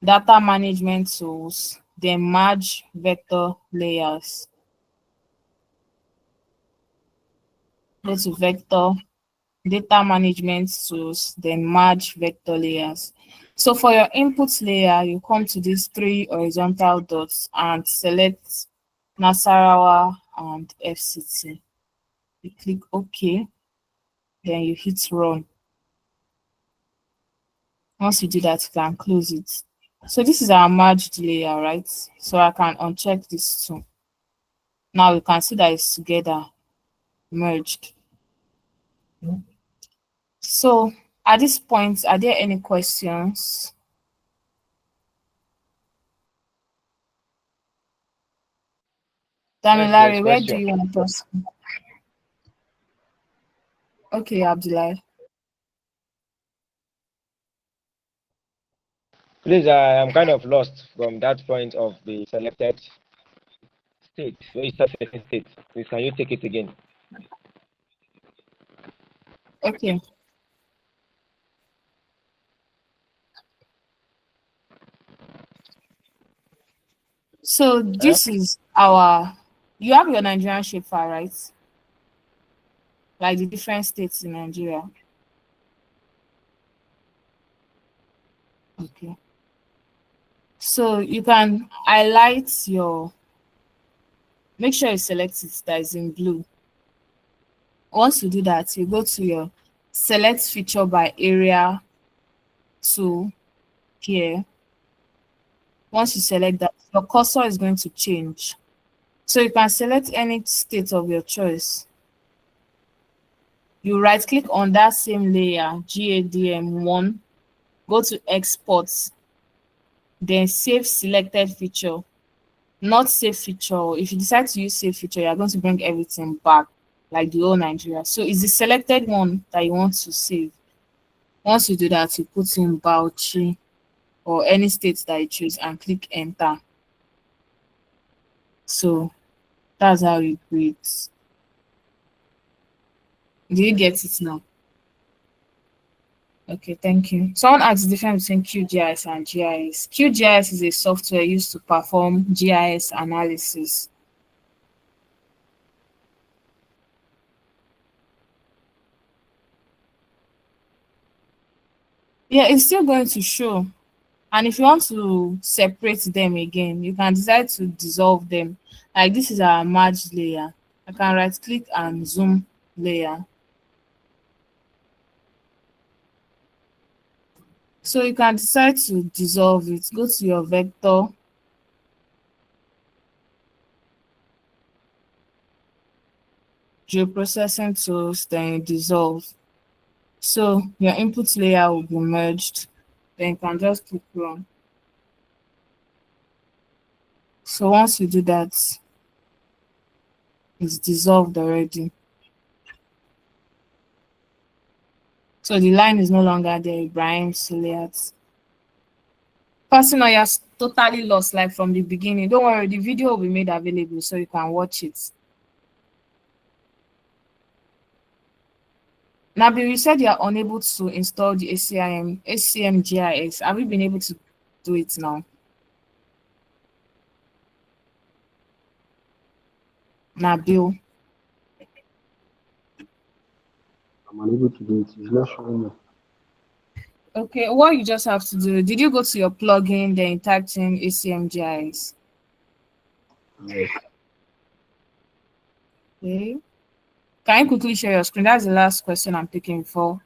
data management tools, then merge vector layers. Go to vector, data management tools, then merge vector layers. So for your input layer, you come to these three horizontal dots and select Nasarawa and FCT. You click OK, then you hit run. Once you do that, you can close it. So this is our merged layer, right? So I can uncheck this too. Now you can see that it's together, merged. So at this point, are there any questions? Yes, there's Damilare, where do question. you want us? Okay, Abdullah. Please, I am kind of lost from that point of the selected state. When you start selecting state, please can you take it again? Okay. So Huh? this is our, you have your Nigerian shapefile, right? Like the different states in Nigeria. Okay. So you can highlight your, make sure you select it that is in blue. Once you do that, you go to your select feature by area tool here. Once you select that, your cursor is going to change. So you can select any state of your choice. You right click on that same layer, GADM1, go to export, then save selected feature. Not save feature. If you decide to use save feature, you're going to bring everything back like the whole Nigeria. So it's the selected one that you want to save. Once you do that, you put in Bauchi or any state that you choose and click enter. So that's how you do it. Do you get it now? Okay, thank you. Someone asked the difference between QGIS and GIS. QGIS is a software used to perform GIS analysis. Yeah, it's still going to show. And if you want to separate them again, you can decide to dissolve them. Like this is our merge layer. I can right click and zoom layer. So you can decide to dissolve it. Go to your vector. Geoprocessing tools, then you dissolve. So your input layer will be merged. Then you can just click run. So once you do that, It's dissolved already. So the line is no longer there, Ibrahim Suliat. Person or you're totally lost, like from the beginning. Don't worry, the video will be made available so you can watch it. Nabil, you said you are unable to install the ACM GIS. Have you been able to do it now? Nabil. I'm unable to do it. It's not showing me. Okay, what you just have to do, did you go to your plugin, then you typed in ACM GIS? Yes. Okay. Can you quickly share your screen? That's the last question I'm taking before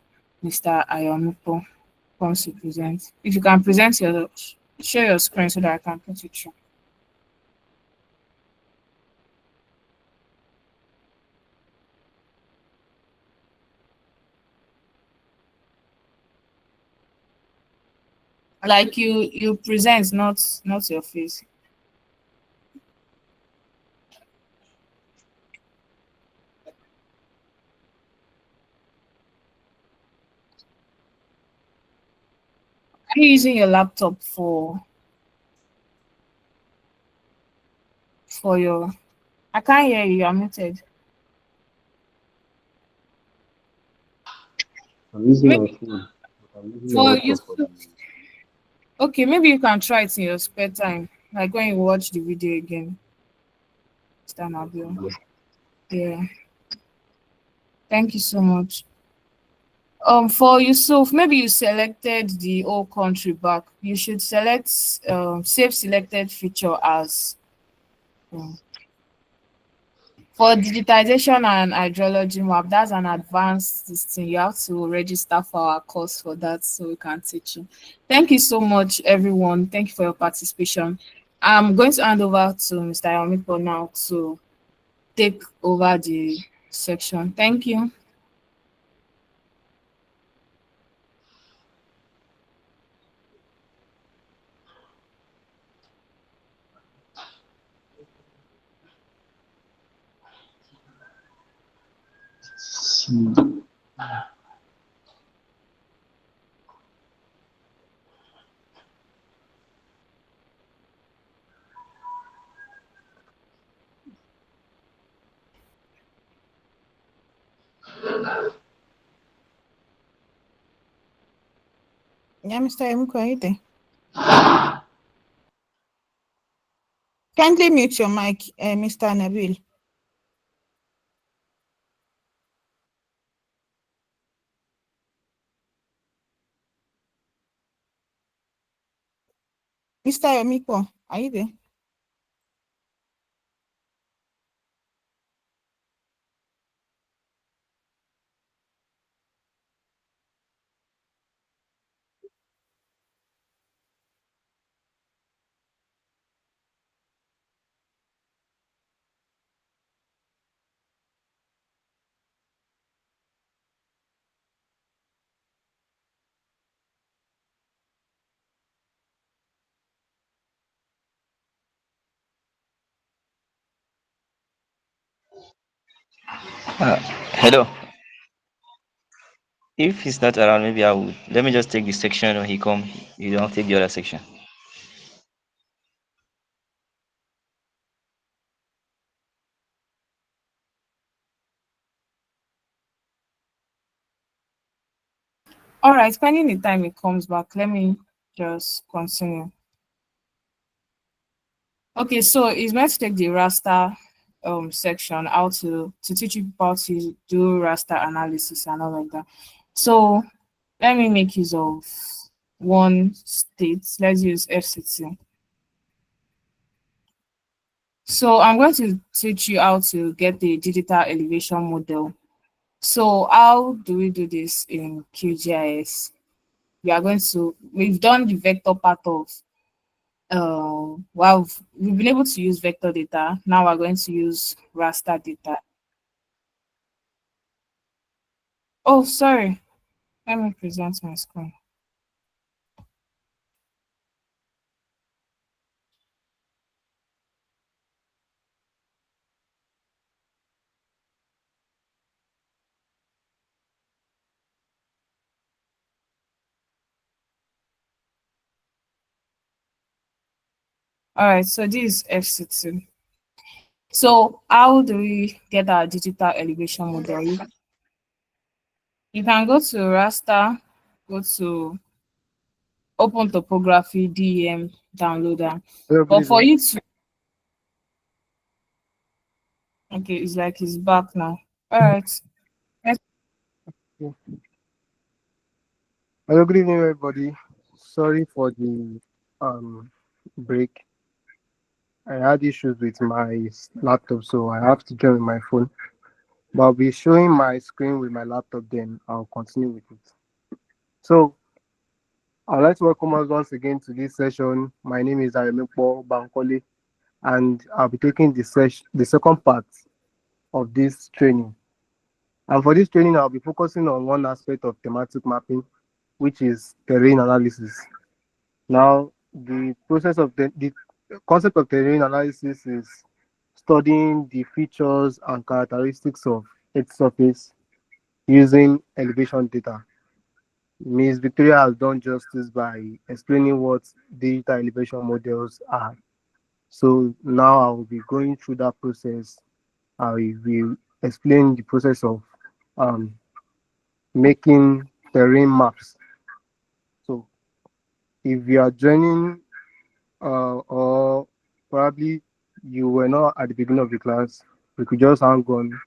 Mr. Ayonupo comes to present. If you can share your screen so that I can put it through. Like you present, not your face. Are you using your laptop for your? I can't hear you. You're muted. I'm using my Maybe phone, but I'm using my for you. laptop for the Okay, maybe you can try it in your spare time, like when you watch the video again. Mr. Nabil. video. Yeah. Thank you so much. For Yusuf, maybe you selected the whole country back. You should select save selected feature as um, for digitization and hydrology map. That's an advanced this thing. You have to register for our course for that so we can teach you. Thank you so much, everyone. Thank you for your participation. I'm going to hand over to Mr. Yomiko now to take over the section. Thank you. See, Yeah, Mr. Emuko, are you there? Kindly mute your mic, Mr. Nabil. Mr. Emuko, are you there? Hello. If he's not around, maybe I would. Let me just take the section when he come. You don't take the other section. All right, pending the time it comes back, let me just continue. Okay, so it's meant to take the raster section, how to teach you how to do raster analysis and all of that. So let me make use of one state. Let's use FCT. So I'm going to teach you how to get the digital elevation model. So how do we do this in QGIS? We've done the vector part of well, we've been able to use vector data. Now we're going to use raster data. Oh, sorry. Let me present my screen. All right, so this is FC2. So how do we get our digital elevation model? You can go to raster, go to open topography, DEM, downloader. Hello, good But for evening. you to, okay, it's like it's back now. All right. Yeah. Hello, good evening, everybody. Sorry for the break. I had issues with my laptop, so I have to join with my phone. But I'll be showing my screen with my laptop, then I'll continue with it. So I'd like to welcome us once again to this session. My name is Aremekpo Bankole, and I'll be taking the second part of this training. And for this training, I'll be focusing on one aspect of thematic mapping, which is terrain analysis. Now, the process of the concept of terrain analysis is studying the features and characteristics of its surface using elevation data. Ms. Victoria has done justice by explaining what digital elevation models are. So now I will be going through that process. I will explain the process of um, making terrain maps. So if you are joining or probably you were not at the beginning of the class, we could just hang on.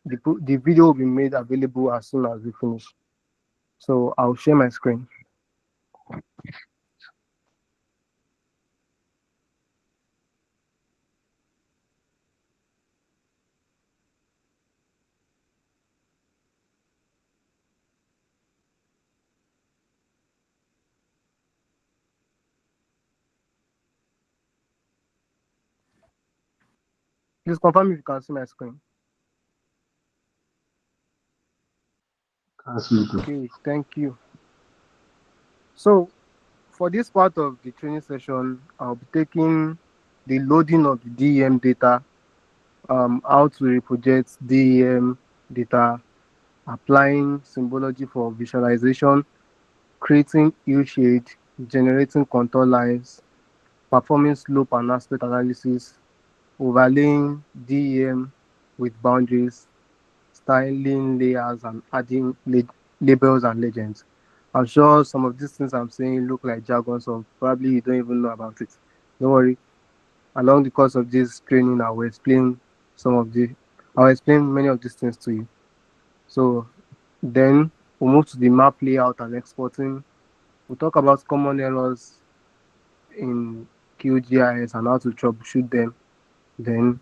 The video will be made available as soon as we finish. So I'll share my screen. Please confirm if you can see my screen. Can't see it. Okay, thank you. So for this part of the training session, I'll be taking the loading of the DEM data, how to reproject DEM data, applying symbology for visualization, creating U shade, generating contour lines, performing slope and aspect analysis, overlaying DEM with boundaries, styling layers, and adding labels and legends. I'm sure some of these things I'm saying look like jargon, so probably you don't even know about it. Don't worry. Along the course of this training, I'll explain many of these things to you. So then we'll move to the map layout and exporting. We'll talk about common errors in QGIS and how to troubleshoot them. Then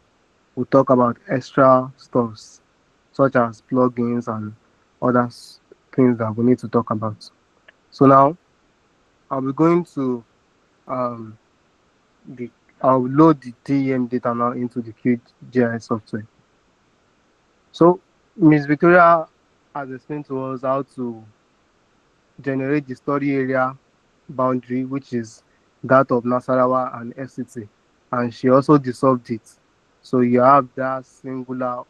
we'll talk about extra stuffs such as plugins and other things that we need to talk about. So now I'll be going to um, I'll load the DEM data now into the QGIS software. So Ms. Victoria has explained to us how to generate the study area boundary, which is that of Nasarawa and FCT, and she also dissolved it. So you have that singular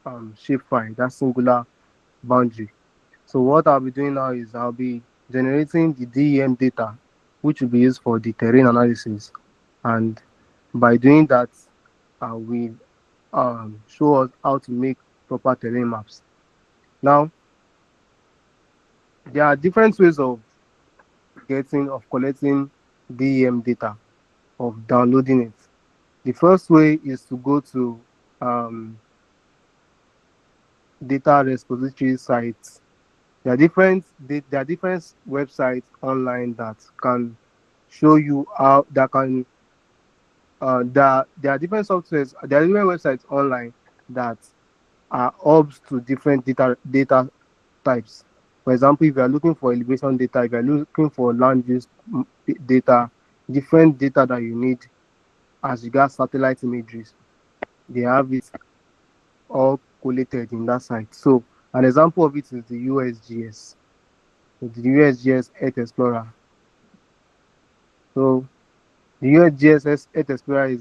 shapefile, that singular boundary. So what I'll be doing now is I'll be generating the DEM data, which will be used for the terrain analysis. And by doing that, I will show us how to make proper terrain maps. Now, there are different ways of collecting DEM data, of downloading it. The first way is to go to data repository sites. There are different websites online that can show you how that can there are different softwares, there are different websites online that are hubs to different data types. For example, if you are looking for elevation data, if you are looking for land use data, different data that you need as regards satellite imageries, they have it all collated in that site. So an example of it is the USGS, the USGS Earth Explorer. So the USGS Earth Explorer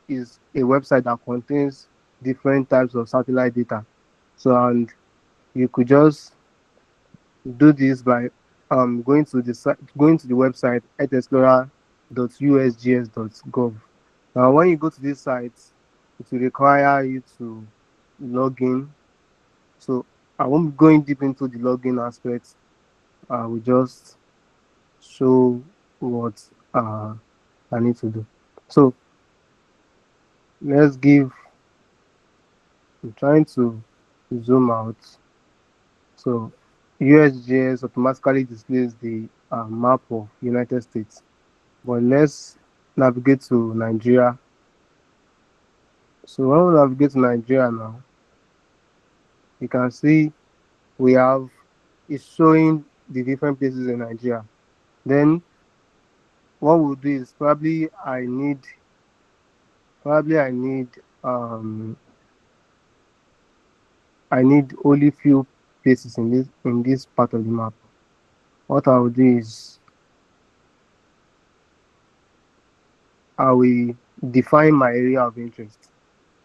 is a website that contains different types of satellite data. So and you could just do this by going to the website gov. Now, when you go to this site, it will require you to log in. So I won't be going deep into the login aspect. I will just show what I need to do. So let's give, I'm trying to zoom out. So USGS automatically displays the map of United States. But let's navigate to Nigeria. So when we navigate to Nigeria now, you can see we have, it's showing the different places in Nigeria. Then what we'll do is probably I need only few places in this part of the map. What I will do is I will define my area of interest.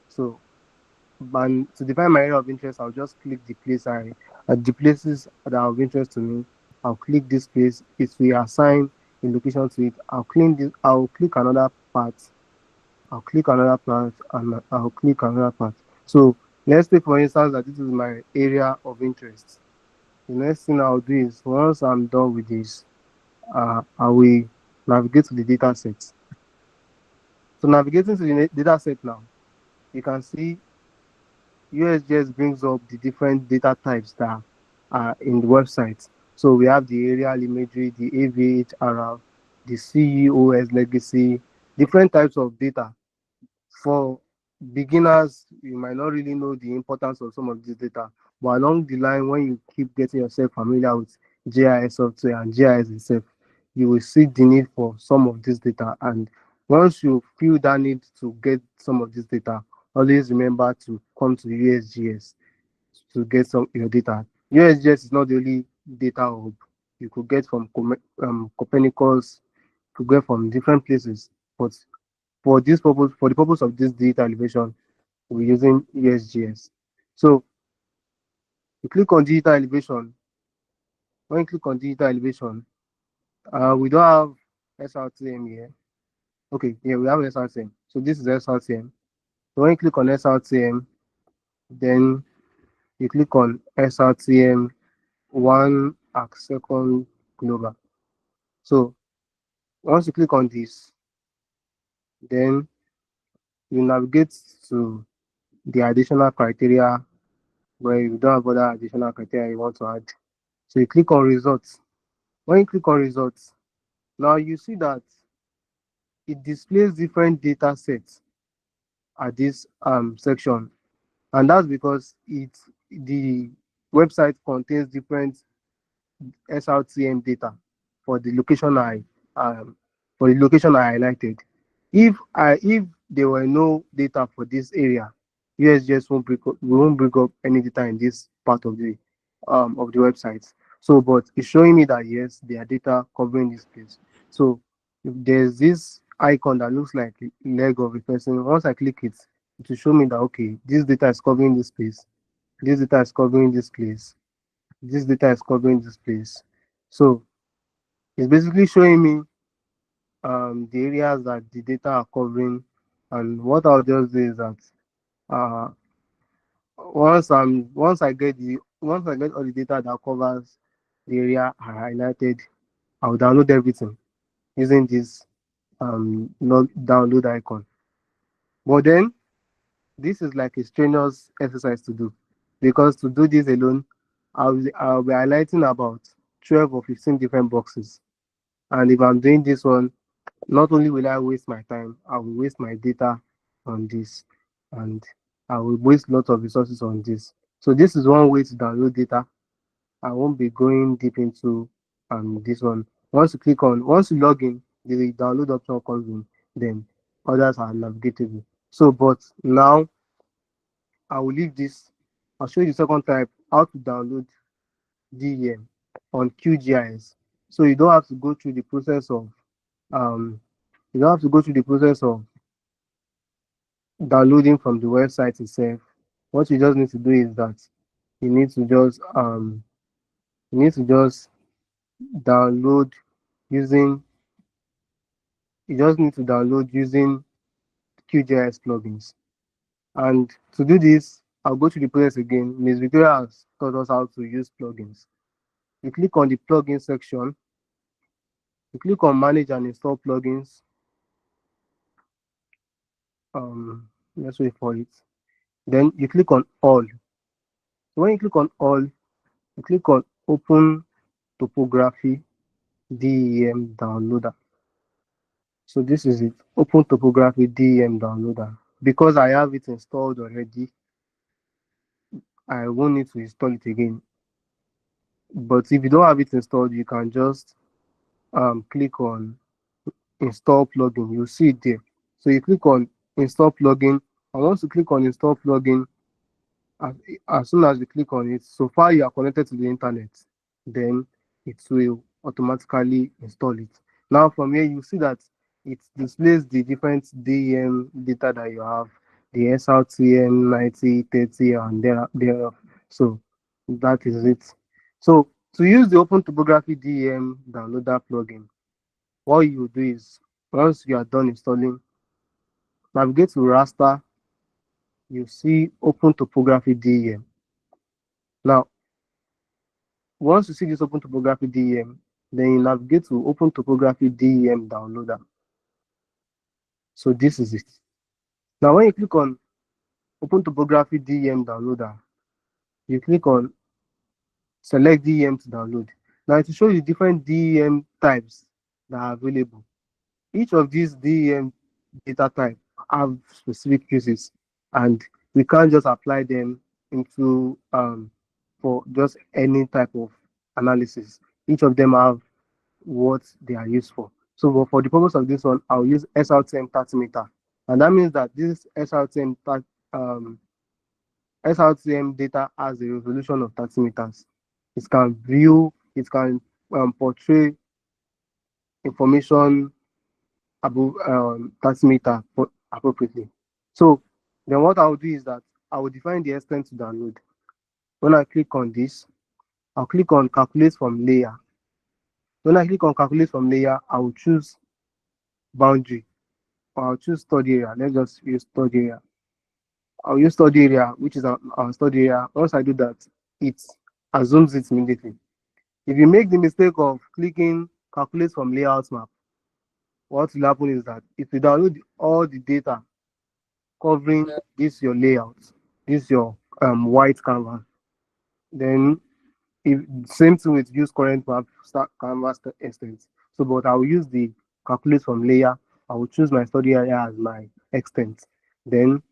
So, and to define my area of interest, I'll just click the the places that are of interest to me. I'll click this place. It will assign a location to it. I'll click another part. I'll click another part, and I'll click another part. So let's say, for instance, that this is my area of interest. The next thing I'll do is, once I'm done with this, I will navigate to the data set. So navigating to the data set now, you can see USGS brings up the different data types that are in the website. So we have the aerial imagery, the AVHRF, the CEOS legacy, different types of data. For beginners, you might not really know the importance of some of this data, but along the line, when you keep getting yourself familiar with GIS software and GIS itself, you will see the need for some of this data. And once you feel that need to get some of this data, always remember to come to USGS to get some your data. USGS is not the only data hub. You could get from Copernicus, you could get from different places, but for the purpose of this data elevation, we're using USGS. So you click on digital elevation. When you click on digital elevation, we don't have SRTM here. Okay, yeah, we have SRTM. So this is SRTM. So when you click on SRTM, then you click on SRTM 1 arc second global. So once you click on this, then you navigate to the additional criteria where you don't have other additional criteria you want to add. So you click on results. When you click on results, now you see that it displays different data sets at this section, and that's because the website contains different SRTM data for the location um, I highlighted. If there were no data for this area, USGS won't bring up any data in this part of the website. So, but it's showing me that yes, there are data covering this place. So, if there's this icon that looks like a leg of a person, once I click it, it will show me that okay, this data is covering this place, this data is covering this place, this data is covering this place. So it's basically showing me the areas that the data are covering, and what I'll just do is that uh, once I get all the data that covers the area I highlighted, I'll download everything using this download icon. But then this is like a strenuous exercise to do, because to do this alone, I'll be highlighting about 12 or 15 different boxes. And if I'm doing this one, not only will I waste my time, I will waste my data on this, and I will waste lots of resources on this. So this is one way to download data. I won't be going deep into this one. Once you log in, the download option comes in, then others are navigatable. So, but now I will leave this. I'll show you the second type, how to download DEM on QGIS. So you don't have to go through the process of um, you don't have to go through the process of downloading from the website itself. What you just need to do is that you need to just download using You just need to download using QGIS plugins. And to do this, I'll go to the process again. Ms. Victoria has taught us how to use plugins. You click on the plugin section. You click on manage and install plugins. Let's wait for it. Then you click on all. So when you click on all, you click on open topography DEM downloader. So this is it, open topography DEM downloader. Because I have it installed already, I won't need to install it again. But if you don't have it installed, you can just click on install plugin. You'll see it there. So you click on install plugin. And once you click on install plugin, as soon as you click on it, so far you are connected to the internet, then it will automatically install it. Now from here, you see that it displays the different DEM data that you have, the SRTM 90, 30, and there. So that is it. So to use the Open Topography DEM downloader plugin, what you do is once you are done installing, navigate to raster, you see Open Topography DEM. Now, once you see this Open Topography DEM, then you navigate to Open Topography DEM downloader. So this is it. Now, when you click on Open Topography DEM downloader, you click on select DEM to download. Now, it will show you different DEM types that are available. Each of these DEM data type have specific uses, and we can't just apply them into for just any type of analysis. Each of them have what they are used for. So for the purpose of this one, I'll use SRTM 30 meter, and that means that this SRTM data has a resolution of 30 meters. It can view, it can portray information above 30 meter appropriately. So then what I'll do is that I will define the extent to download. When I click on this, I'll click on calculate from layer. When I click on calculate from layer, I will choose boundary, or I'll choose study area. Let's just use study area. I'll use study area, which is our study area. Once I do that, it assumes it immediately. If you make the mistake of clicking calculate from layout map, what will happen is that if you download all the data covering this your layout, this your white canvas, then if same thing with use current map start canvas extent. So but I will use the calculate from layer. I will choose my study area as my extent, then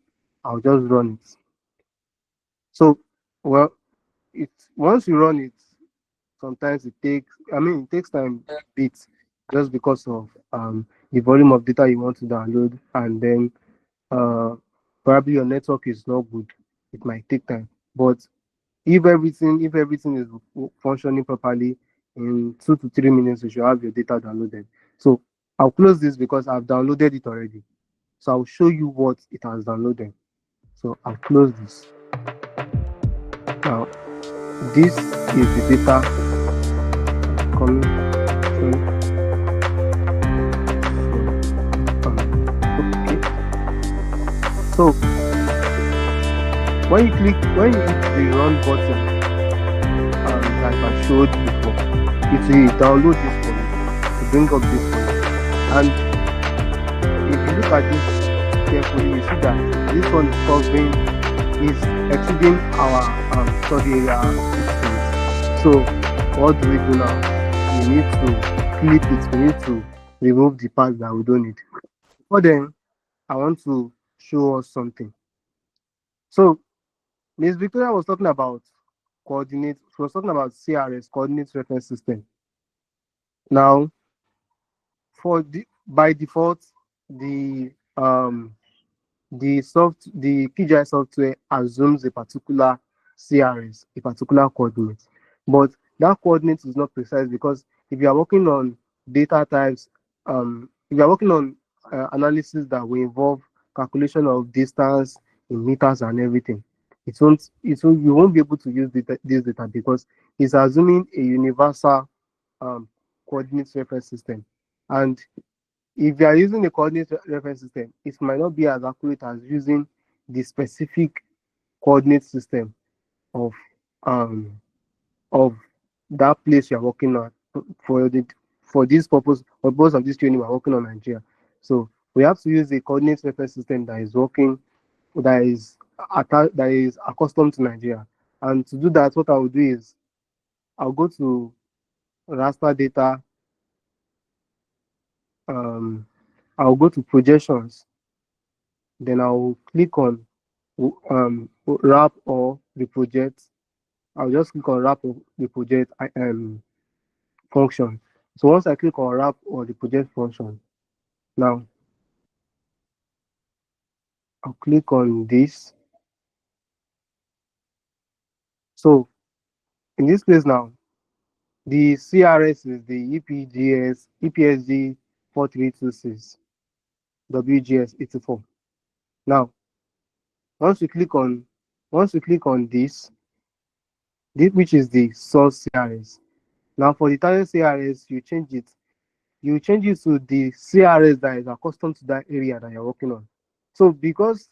I'll just run it. So well, it once you run it, sometimes it takes time a bit, just because of the volume of data you want to download, and then probably your network is not good. It might take time, but if everything is functioning properly, in 2 to 3 minutes you should have your data downloaded. So I'll close this because I've downloaded it already. So I'll show you what it has downloaded. So I'll close this. Now this is the data coming. Okay. So when you hit the run button, like I showed before, it will download this for you, to bring up this for you. And if you look at this carefully, you see that this one is exceeding our study area distance. So what do we do now? We need to clip it. We need to remove the parts that we don't need. But then I want to show us something. So Ms. Victoria was talking about coordinate. She was talking about CRS, coordinate reference system. Now, by default, the QGIS software assumes a particular CRS, a particular coordinate, but that coordinate is not precise, because if you are working on data types, if you are working on analysis that will involve calculation of distance in meters and everything, you won't be able to use this data, because it's assuming a universal coordinate reference system. And if you are using a coordinate reference system, it might not be as accurate as using the specific coordinate system of um of that place you are working on for the for this purpose for purpose of this training. We are working on Nigeria, so we have to use a coordinate reference system that is working, that is accustomed to Nigeria. And to do that, what I will do is I'll go to raster data. um I'll go to projections, then I'll click on wrap or reproject. I'll just click on wrap or reproject function. So once I click on wrap or reproject function, now I'll click on this. So in this place now, the CRS is the EPSG 4326 WGS 84. Now once we click on this, which is the source CRS. Now for the target CRS, you change it to the CRS that is accustomed to that area that you're working on. So because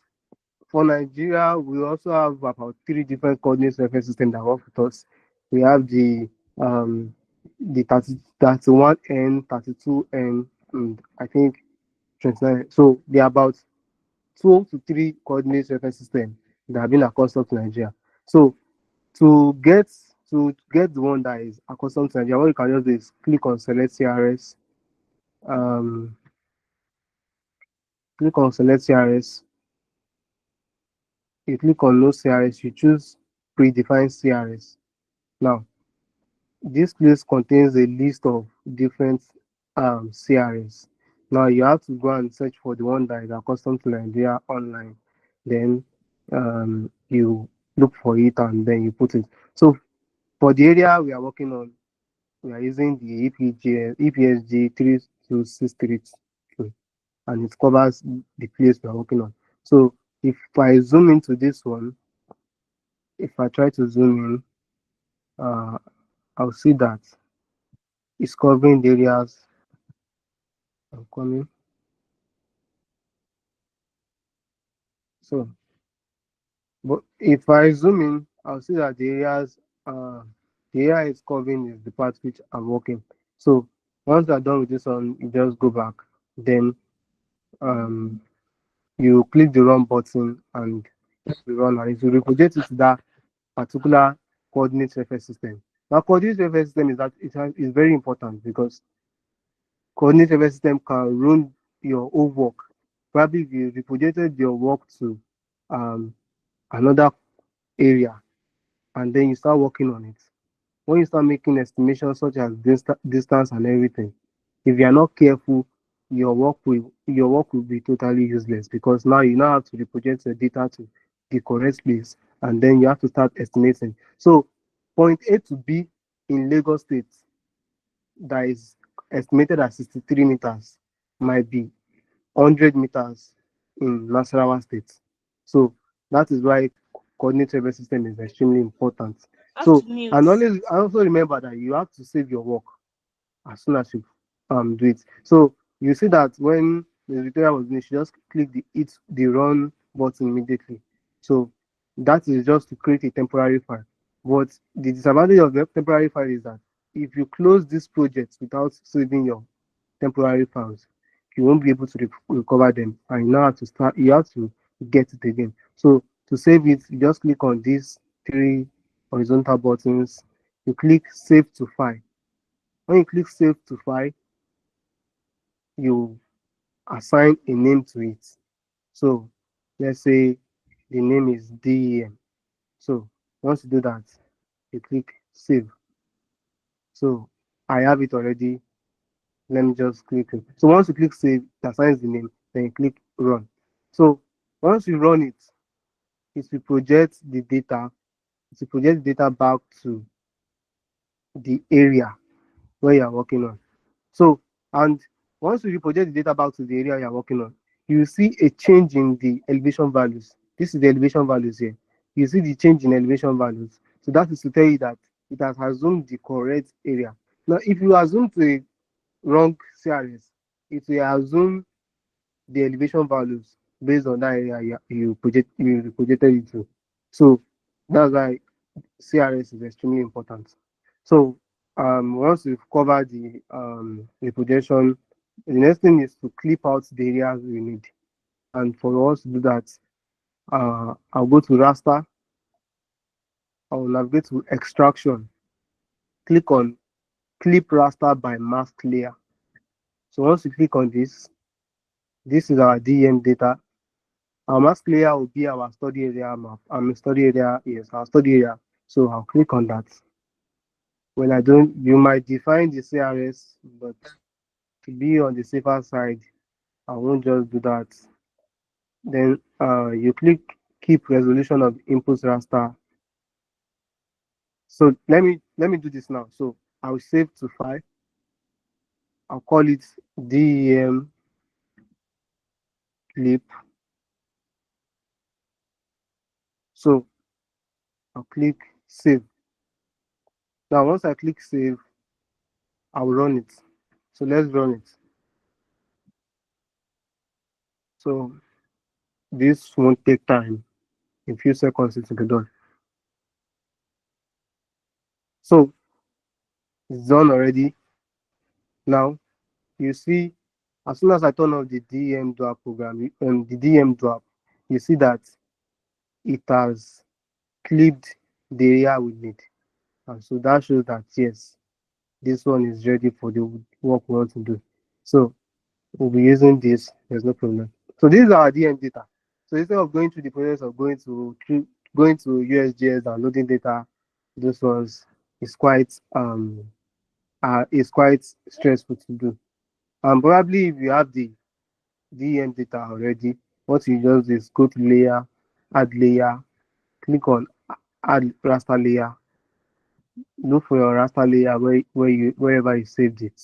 for Nigeria, we also have about 3 different coordinate reference systems that work with us. We have the 31N, 32N, and I think 29. So there are about 2 to 3 coordinate reference systems that have been accustomed to Nigeria. So to get the one that is accustomed to Nigeria, what you can just do is click on select CRS. Click on select CRS. You click on no CRS, you choose predefined CRS. Now this place contains a list of different CRS. Now you have to go and search for the one that is accustomed to Nigeria online. Then you look for it and then you put it. So for the area we are working on, we are using the EPSG 32632, and it covers the place we are working on. So if I zoom into this one, if I try to zoom in, I'll see that it's covering the areas. I'm coming. So, but if I zoom in, I'll see that the area is covering is the part which I'm working. So once you're done with this one, you just go back. Then you click the run button and you run, and it will reproject it to that particular coordinate reference system. Now, coordinate reference system is very important because coordinate reference system can run your whole work. Probably if you reprojected your work to another area and then you start working on it. When you start making estimations such as distance and everything, if you are not careful, your work will be totally useless, because now you now have to reproject the data to the correct place and then you have to start estimating. So point A to B in Lagos State that is estimated at 63 meters might be 100 meters in Nasarawa State. So that is why coordinate reference system is extremely important. So and always also remember that you have to save your work as soon as you do it. So you see that when the tutorial was finished, you just click the run button immediately. So that is just to create a temporary file. But the disadvantage of the temporary file is that if you close this project without saving your temporary files, you won't be able to recover them, and you now have to start. You have to get it again. So to save it, you just click on these 3 horizontal buttons. You click save to file. When you click save to file, you assign a name to it. So let's say the name is DEM. So once you do that, you click save. So I have it already. Let me just click it. So once you click save, it assigns the name, then you click run. So once you run it, it will project the data. It will project the data back to the area where you are working on. So, and once you project the data back to the area you are working on, you see a change in the elevation values. This is the elevation values here. You see the change in elevation values. So that is to tell you that it has assumed the correct area. Now, if you assume to a wrong CRS, it will assume the elevation values based on that area you projected it to. So that's why CRS is extremely important. So once we've covered the projection, the next thing is to clip out the areas we need. And for us to do that, I'll go to raster. I'll navigate to extraction. Click on clip raster by mask layer. So once you click on this is our DEM data. Our mask layer will be our study area map. Study area, yes, our study area. So I'll click on that. When I don't, you might define the CRS, but to be on the safer side, I won't just do that. Then you click keep resolution of input raster. So let me do this now. So I'll save to file. I'll call it DEM clip. So I'll click save. Now once I click save, I'll run it. So let's run it. So this won't take time. In a few seconds it will be done. So it's done already. Now you see, as soon as I turn off the DM Duap program, the DM Duap, you see that it has clipped the area we need. And so that shows that yes, this one is ready for the work we want to do. So we'll be using this, there's no problem. So this is our DM data. So instead of going through the process of going to USGS and loading data, this was is quite stressful to do. And probably if you have the DM data already, what you just do is go to layer, add layer, click on add raster layer, look for your raster layer wherever you saved it.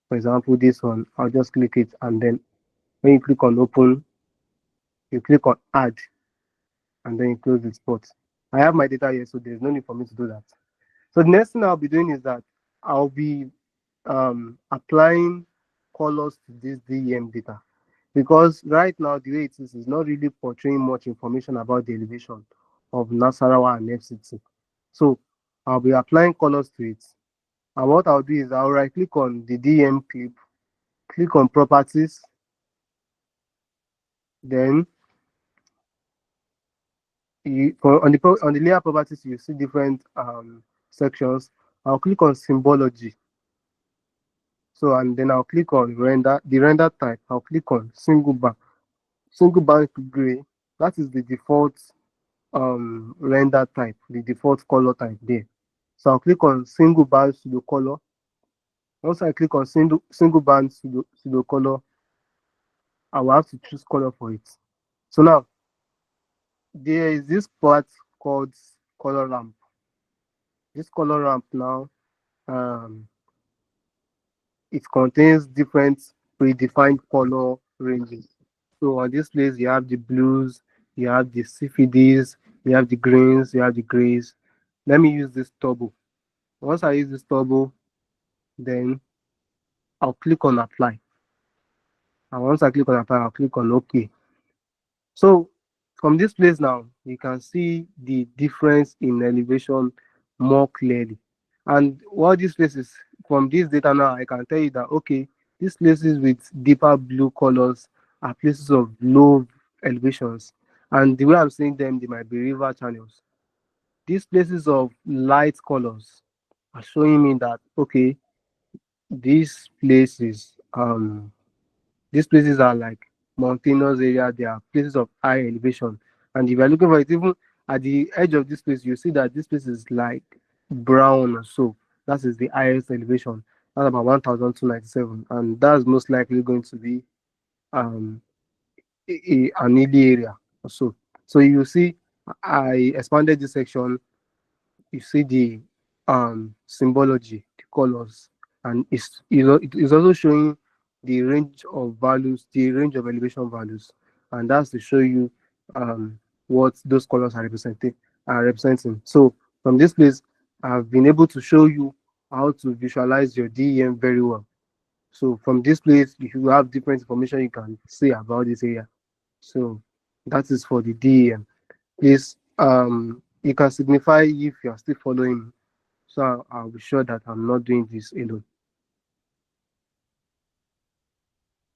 For example, this one, I'll just click it, and then when you click on open, you click on add, and then you close the spot. I have my data here, so there's no need for me to do that. So the next thing I'll be doing is that I'll be applying colors to this DEM data, because right now the way it is not really portraying much information about the elevation of Nasarawa and FCT. So I'll be applying colors to it. And what I'll do is I'll right click on the DEM clip, click on properties, then on the layer properties you see different sections. I'll click on symbology. So and then I'll click on the render type. I'll click on single bank gray. That is the default render type, the default color type there. So I'll click on single band pseudo color. Once I click on single band pseudo color, I will have to choose color for it. So now there is this part called color ramp. This color ramp now, it contains different predefined color ranges. So on this place, you have the blues, you have the CFDs, you have the greens, you have the grays. Let me use this turbo. Once I use this turbo, then I'll click on apply. And once I click on apply, I'll click on OK. So from this place now, you can see the difference in elevation more clearly. And what this place is, from this data now, I can tell you that, okay, these places with deeper blue colors are places of low elevations. And the way I'm seeing them, they might be river channels. These places of light colors are showing me that, okay, these places, these places are like mountainous area. They are places of high elevation. And if you're looking for it, even at the edge of this place, you see that this place is like brown or so. That is the highest elevation. That's about 1,297. And that's most likely going to be an hilly area or so. So you see, I expanded this section. You see the symbology, the colors, and it is also showing the range of values, the range of elevation values, and that's to show you what those colors are representing. So from this place, I've been able to show you how to visualize your DEM very well. So from this place, if you have different information you can say about this area. So that is for the DEM. Please, you can signify if you are still following me. So I'll be sure that I'm not doing this alone.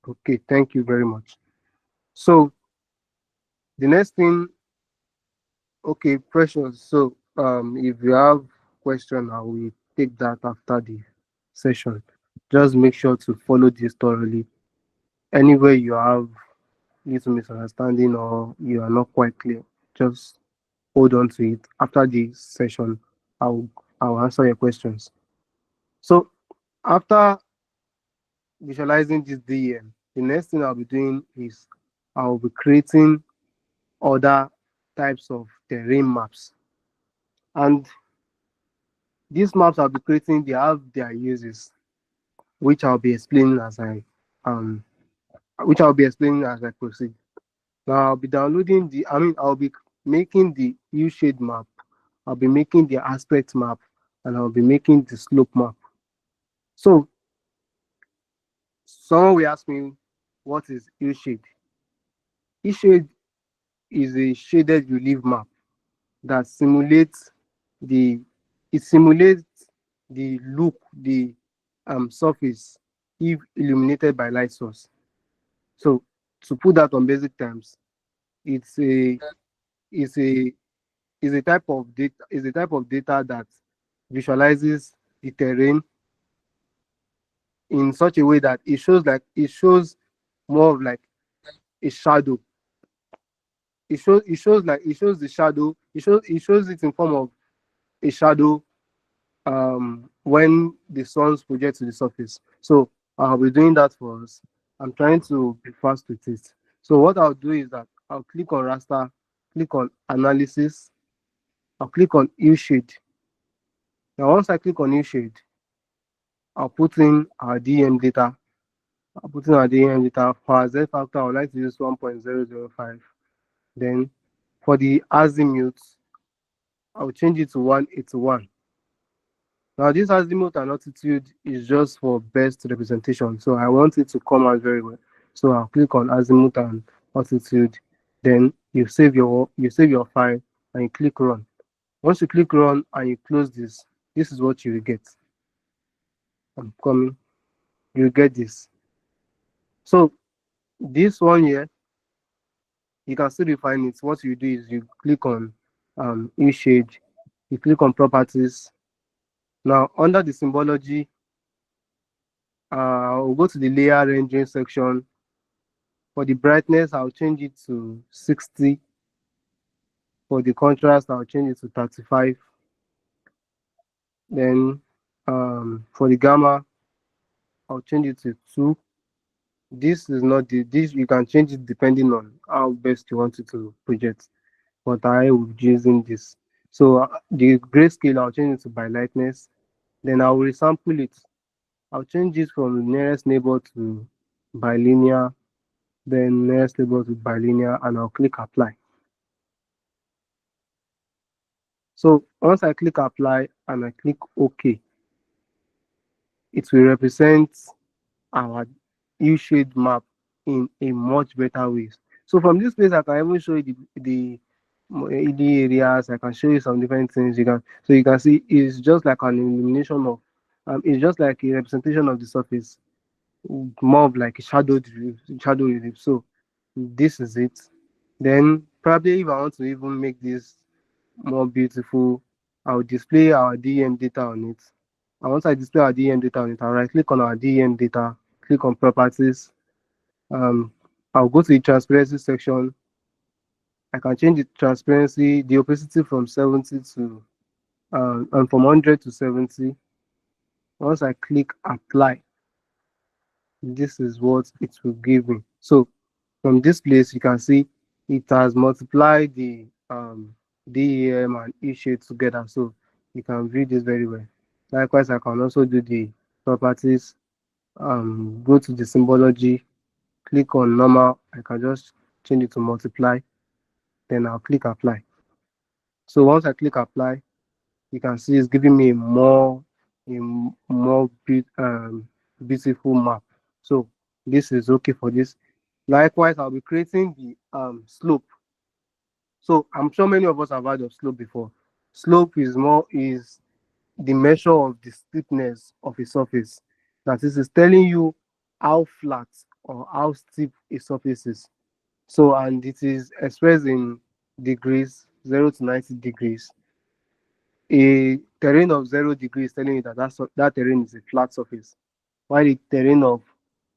Okay, thank you very much. So the next thing, okay, Precious. So if you have question, I will take that after the session. Just make sure to follow this thoroughly. Anywhere you have little misunderstanding or you are not quite clear, just hold on to it. After the session, I'll I'll answer your questions. So after visualizing this DEM, the next thing I'll be doing is I'll be creating other types of terrain maps. And these maps I'll be creating, they have their uses, which I'll be explaining as I um proceed. Now I'll be downloading I'll be making the U shade map, I'll be making the aspect map, and I'll be making the slope map. So someone will ask me, what is U shade? U shade is a shaded relief map that simulates the it simulates the look, the surface if illuminated by light source. So to put that on basic terms, it's a it's a is a type of data that visualizes the terrain in such a way that it shows more of like a shadow. It shows the shadow. It shows it in form of a shadow when the sun's project to the surface. So I'll be doing that for us. I'm trying to be fast with it. So what I'll do is that I'll click on raster, click on analysis, I'll click on U shade. Now once I click on U shade, I'll put in our DM data. I'll put in our DM data. For our Z factor, I would like to use 1.005. Then for the azimuth, I'll change it to 181. Now this azimuth and altitude is just for best representation. So I want it to come out very well. So I'll click on azimuth and altitude. Then you save your file and you click run. Once you click run and you close this is what you will get. I'm coming. You get this. So this one here, you can still refine it. What you do is you click on U shade, you click on properties. Now under the symbology, I'll go to the layer rendering section. For the brightness, I'll change it to 60. For the contrast, I'll change it to 35. Then for the gamma, I'll change it to 2. This is not this you can change it depending on how best you want it to project. But I will be using this. So the grayscale, I'll change it to by lightness. Then I'll resample it. I'll change it from nearest neighbor to bilinear, then nearest neighbor to bilinear, and I'll click apply. So once I click apply and I click OK, it will represent our U-shade map in a much better way. So from this place, I can even show you the areas. I can show you some different things. You can see it's just like an illumination of it's just like a representation of the surface, more of like a shadow relief. So this is it. Then probably if I want to even make this more beautiful, I'll display our DEM data on it. And once I display our DEM data on it, I'll right click on our DEM data, click on properties. I'll go to the transparency section. I can change the transparency, the opacity from 70 to and from 100 to 70. Once I click apply, this is what it will give me. So from this place, you can see it has multiplied the DEM and E shade together. So you can view this very well. Likewise, I can also do the properties, go to the symbology, click on normal. I can just change it to multiply. Then I'll click apply. So once I click apply, you can see it's giving me a more beautiful map. So this is okay for this. Likewise, I'll be creating the slope. So I'm sure many of us have heard of slope before. Slope is the measure of the steepness of a surface. That is telling you how flat or how steep a surface is. So, and it is expressed in degrees, 0 to 90 degrees. A terrain of 0 degrees is telling you that that terrain is a flat surface, while a terrain of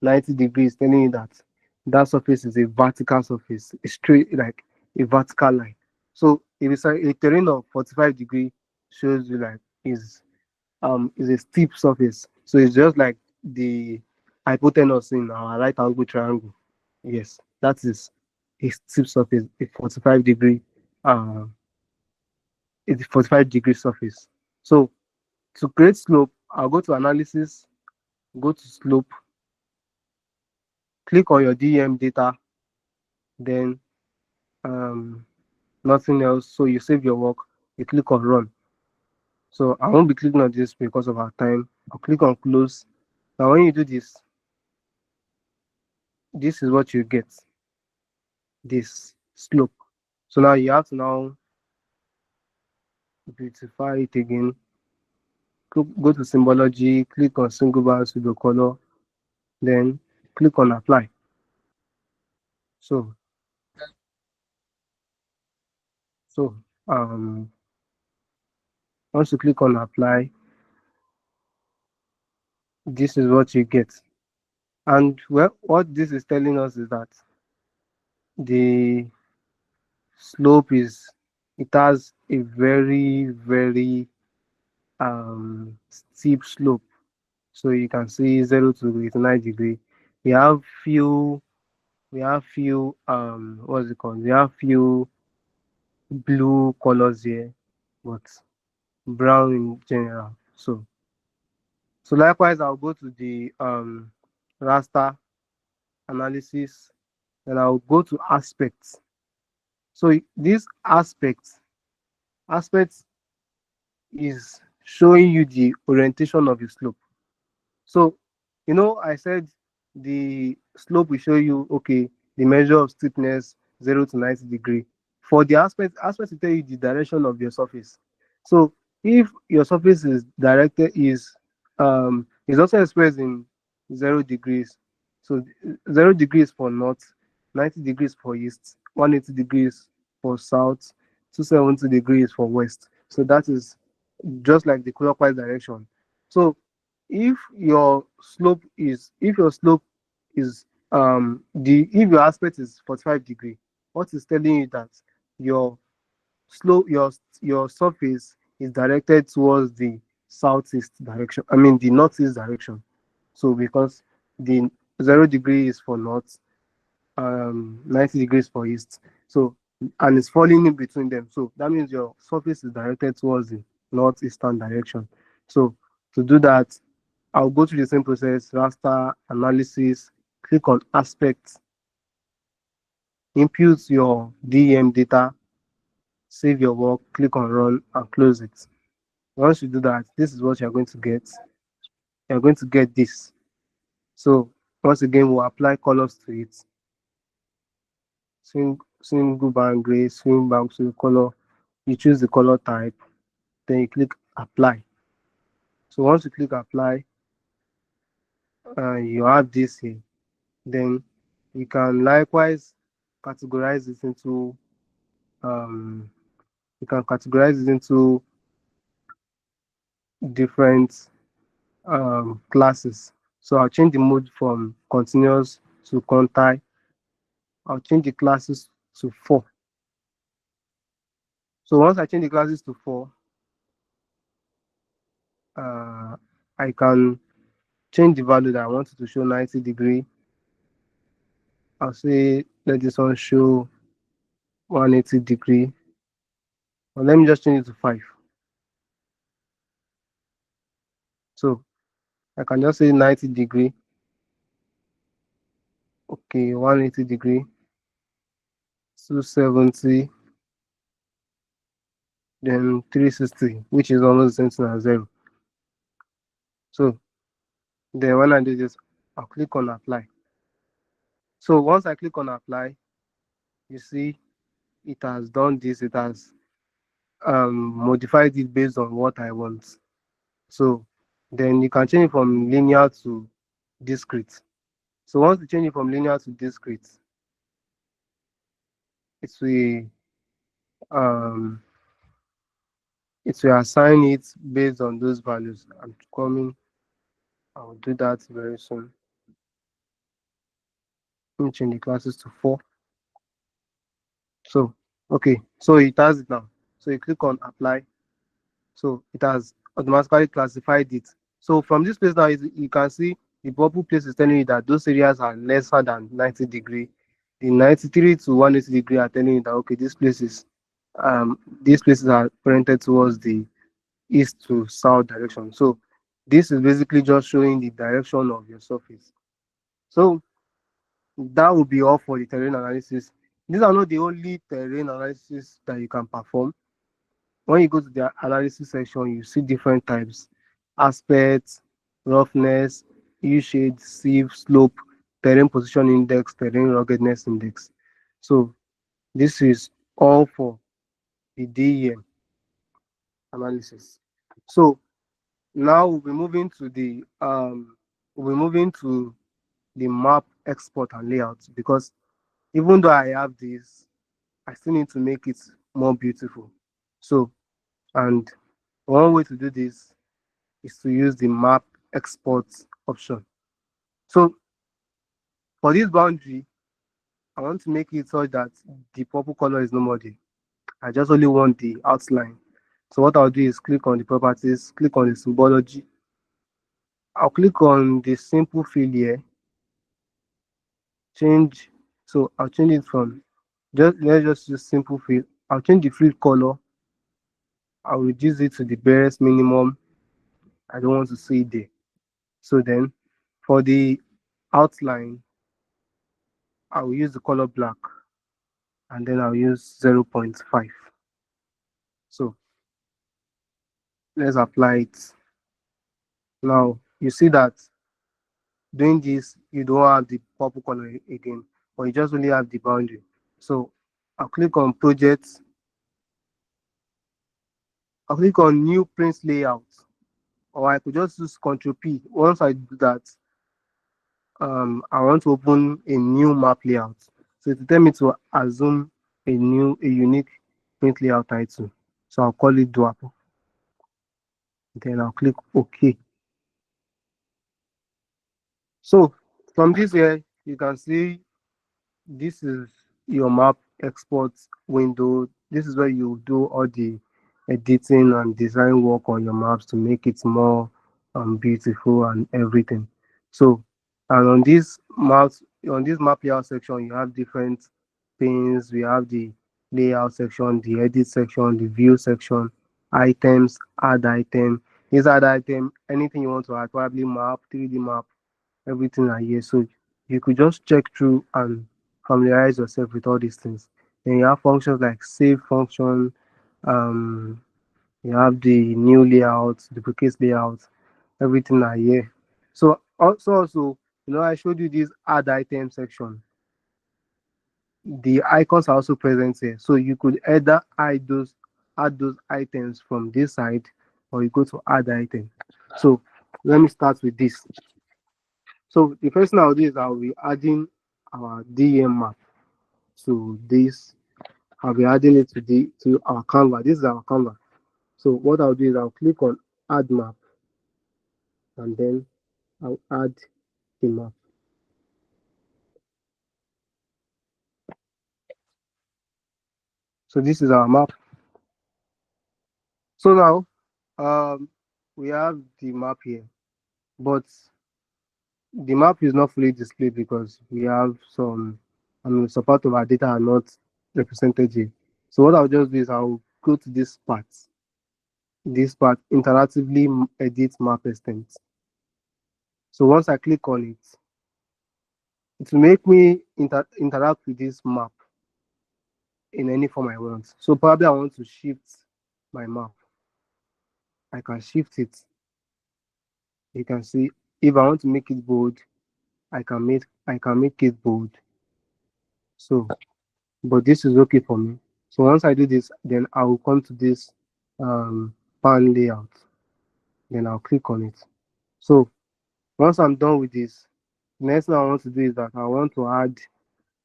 90 degrees is telling you that that surface is a vertical surface, a straight, like a vertical line. So if it's a terrain of 45 degree shows you like is a steep surface. So it's just like the hypotenuse in our right angle triangle. Yes, that is a steep surface, a 45 degree, uh, a 45-degree surface. So to create slope, I'll go to analysis, go to slope, click on your DEM data, then nothing else. So you save your work, you click on run. So I won't be clicking on this because of our time. I'll click on close. Now when you do this, this is what you get, this slope. So now you have to now beautify it again. Go to symbology, click on single bar pseudo color, then click on apply. So so once you click on apply, this is what you get. And well, what this is telling us is that the slope is, it has a very steep slope. So you can see 0 to 89 degree. We have few what's it called? We have few blue colors here, but brown in general. So likewise, I'll go to the raster analysis, and I'll go to aspects. So this aspect is showing you the orientation of the slope. So, I said the slope will show you, okay, the measure of steepness, 0 to 90 degree. For the aspect will tell you the direction of your surface. So if your surface is also expressed in 0 degrees. So 0 degrees for north, 90 degrees for east, 180 degrees for south, 270 degrees for west. So that is just like the clockwise direction. So if your slope is if your aspect is 45 degree, what is telling you that your slope your surface is directed towards the southeast direction, I mean the northeast direction. So because the 0 degree is for north, 90 degrees for east, so and it's falling in between them, so that means your surface is directed towards the northeastern direction. So to do that, I'll go through the same process: raster analysis, click on aspect, input your DEM data, save your work, click on run, and close it. Once you do that, this is what you're going to get. You're going to get this. So once again, we'll apply colors to it. Single band gray, swing back to the color. You choose the color type, then you click apply. So once you click apply, you have this here. Then you can likewise categorize it into um, different classes. So I'll change the mode from continuous to quantile. I'll change the classes to 4. So once I change the classes to 4, I can change the value that I want it to show 90 degree. I'll say let this one show 180 degree. Or let me just change it to 5. So I can just say 90 degree. Okay, 180 degree, 270, then 360, which is almost the same thing as 0. So Then when I do this, I'll click on apply. So once I click on apply, you see it has done this. It has modified it based on what I want. So then you can change it from linear to discrete. So once you change it from linear to discrete, it will um it will assign it based on those values. I'm coming. I'll do that very soon. Let me change the classes to 4. So okay, so it has it now. So you click on apply. So it has automatically classified it. So from this place now, you can see the purple place is telling you that those areas are lesser than 90 degree. The 93 to 180 degree are telling you that okay, these places are oriented towards the east to south direction. So this is basically just showing the direction of your surface. So that will be all for the terrain analysis. These are not the only terrain analysis that you can perform. When you go to the analysis section, you see different types: aspect, roughness, U-shade, sieve, slope, terrain position index, terrain ruggedness index. So this is all for the DEM analysis. So now we'll be moving to the map export and layout, because even though I have this, I still need to make it more beautiful. So, and one way to do this is to use the map export option. So for this boundary, I want to make it so that the purple color is no more there. I just only want the outline. So what I'll do is click on the properties, click on the symbology. I'll click on the simple fill here, change. So I'll change it from let's just use simple fill. I'll change the fill color. I'll reduce it to the barest minimum. I don't want to see it there. So then for the outline, I will use the color black, and then I'll use 0.5. So let's apply it. Now you see that doing this, you don't have the purple color again, but you just only have the boundary. So I'll click on project. I'll click on new print layout, or I could just use Ctrl P. Once I do that, I want to open a new map layout. So it will tell me to assume a unique print layout title. So I'll call it Duap. Then I'll click OK. So from this here, you can see this is your map export window. This is where you do all the editing and design work on your maps to make it more beautiful and everything. So, and on this map layout section, you have different panes. We have the layout section, the edit section, the view section, items, add item. This add item, anything you want to add, probably map, 3D map, everything are here. So you could just check through and familiarize yourself with all these things. Then you have functions like save function, um, you have the new layout, duplicate layout, everything are here. So also, I showed you this add item section. The icons are also present here. So you could either add those items from this side, or you go to add item. So let me start with this. So the first thing I'll do is I'll be adding our DEM map to this. I'll be adding it to our Canva. This is our Canva. So what I'll do is I'll click on add map, and then I'll add the map. So this is our map. So now we have the map here, but the map is not fully displayed because we have some part of our data are not represented here. So what I'll just do is I'll go to this part, interactively edit map extent. So once I click on it, it will make me interact with this map in any form I want. So probably I want to shift my map. I can shift it. You can see if I want to make it bold, I can make it bold. So, but this is okay for me. So once I do this, then I will come to this pan layout. Then I'll click on it. So once I'm done with this, the next thing I want to do is that I want to add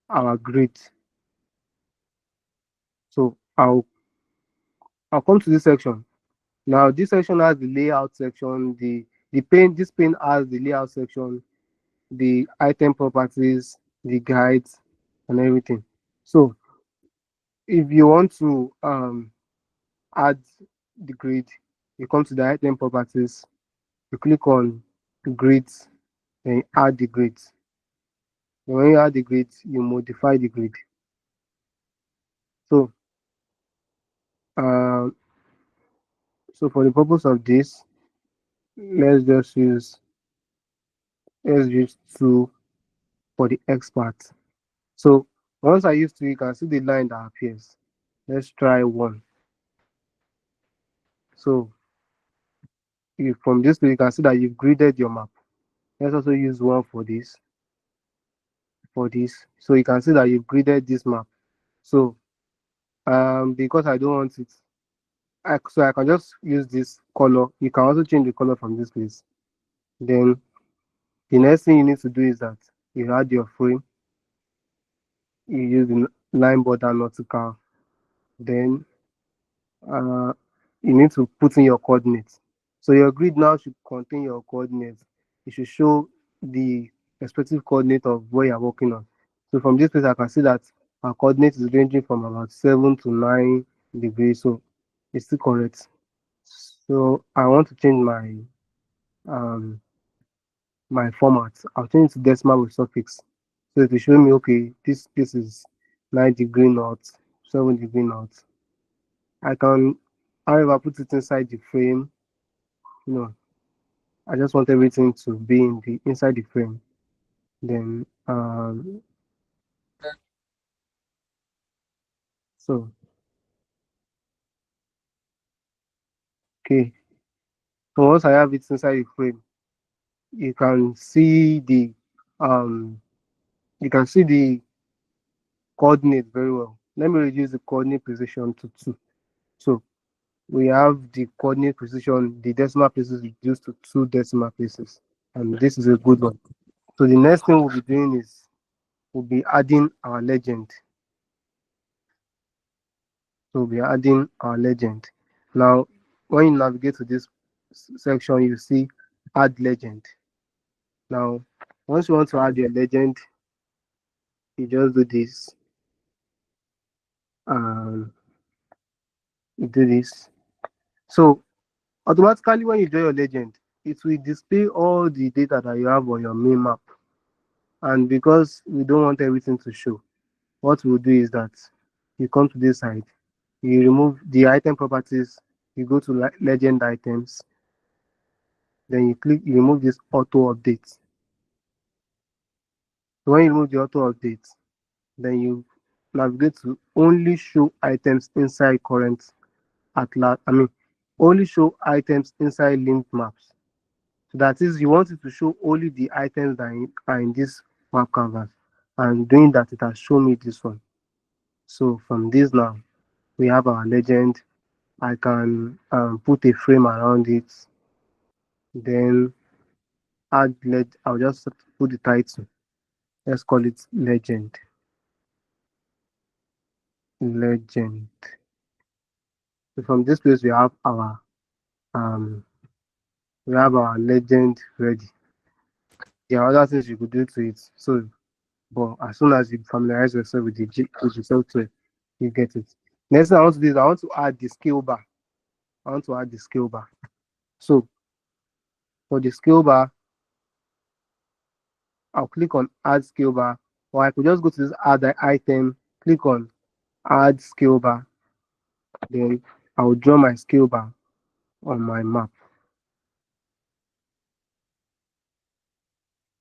our grid. So I'll come to this section. Now this section has the layout section, the pane, this pane has the layout section, the item properties, the guides, and everything. So if you want to add the grid, you come to the item properties, you click on grids, then you add the grids. And when you add the grids, you modify the grid. So uh, so for the purpose of this, let's just use 2 for the X part. So once I use 2, you can see the line that appears. Let's try 1. So from this, you can see that you've gridded your map. Let's also use 1 for this. So you can see that you've gridded this map. So because I don't want it, so I can just use this color. You can also change the color from this place. Then the next thing you need to do is that you add your frame. You use the line border nautical. Then you need to put in your coordinates. So your grid now should contain your coordinates. It should show the respective coordinate of where you're working on. So from this place, I can see that our coordinate is ranging from about 7 to 9 degrees. So it's still correct. So I want to change my format. I'll change it to decimal with suffix. So it will show me, okay, this is 9 degree north, 7 degree north. I can, however, put it inside the frame. I just want everything to be inside the frame. Then so okay. So once I have it inside the frame, you can see the um you can see the coordinate very well. Let me reduce the coordinate position to 2. So we have the coordinate position, the decimal places reduced to 2 decimal places, and this is a good one. So the next thing we'll be doing is we'll be adding our legend. So we'll be adding our legend. Now, when you navigate to this section, you see add legend. Now, once you want to add your legend, you just do this. You do this. So automatically, when you draw your legend, it will display all the data that you have on your main map. And because we don't want everything to show, what we'll do is that you come to this side, you remove the item properties, you go to legend items, then you remove this auto update. So when you remove the auto update, then you navigate to only show items inside current atlas. Only show items inside linked maps. So that is, you want it to show only the items that are in this map canvas. And doing that, it has shown me this one. So from this now, we have our legend. I can put a frame around it. Then I'll just put the title. Let's call it legend. Legend. So from this place, we have our legend ready. There are other things you could do to it. So, but as soon as you familiarize yourself with the software, you get it. Next thing I want to do is I want to add the scale bar. So for the scale bar, I'll click on add scale bar, or I could just go to this add item, click on add scale bar. Then I'll draw my scale bar on my map.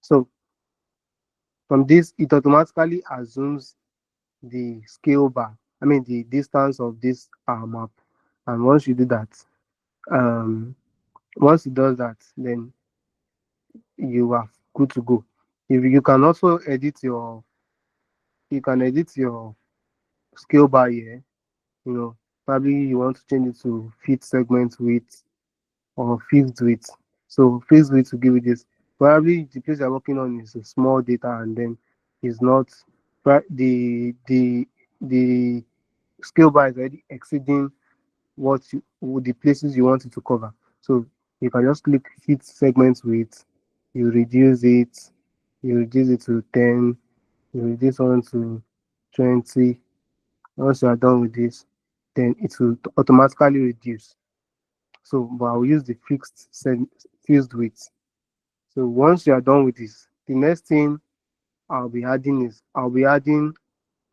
So from this, it automatically assumes the scale bar, the distance of this map. And once you do that, once it does that, then you are good to go. If you can also edit your, you can edit your scale bar here. Probably you want to change it to fit segment width or fixed width. So fixed width will give you this. Probably the place you're working on is a small data, and then is not the scale bar is already exceeding the places you want it to cover. So you can just click fit segment width, you reduce it, to 10, you reduce one to 20. Once you are done with this, then it will automatically reduce. So, but I'll use the fixed width. So once you are done with this, the next thing I'll be adding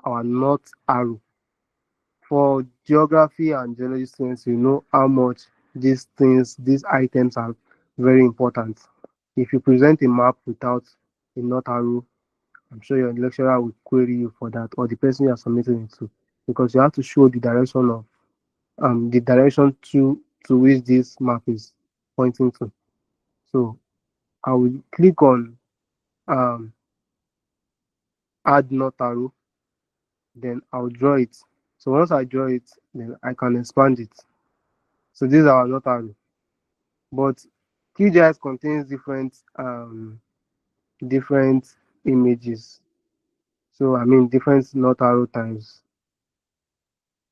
our north arrow. For geography and geology students, you know how much these items are very important. If you present a map without a north arrow, I'm sure your lecturer will query you for that, or the person you are submitting it to, because you have to show the direction to which this map is pointing to. So I will click on um, add north arrow, then I'll draw it. So once I draw it, then I can expand it. So this is our north arrow. But QGIS contains different images. So I mean different north arrow types.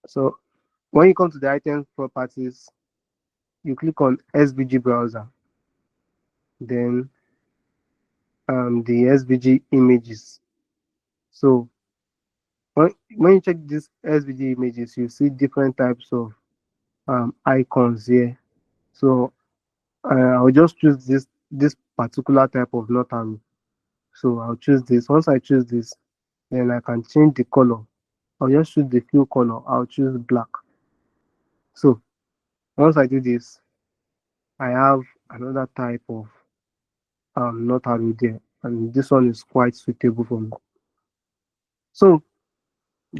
So when you come to the item properties, you click on SVG browser, then the SVG images. So when you check these SVG images, you see different types of icons here. So I'll just choose this particular type of north arrow. So I'll choose this. Once I choose this, then I can change the color. I'll just choose the fill color. I'll choose black. So once I do this, I have another type of north arrow there, and this one is quite suitable for me. So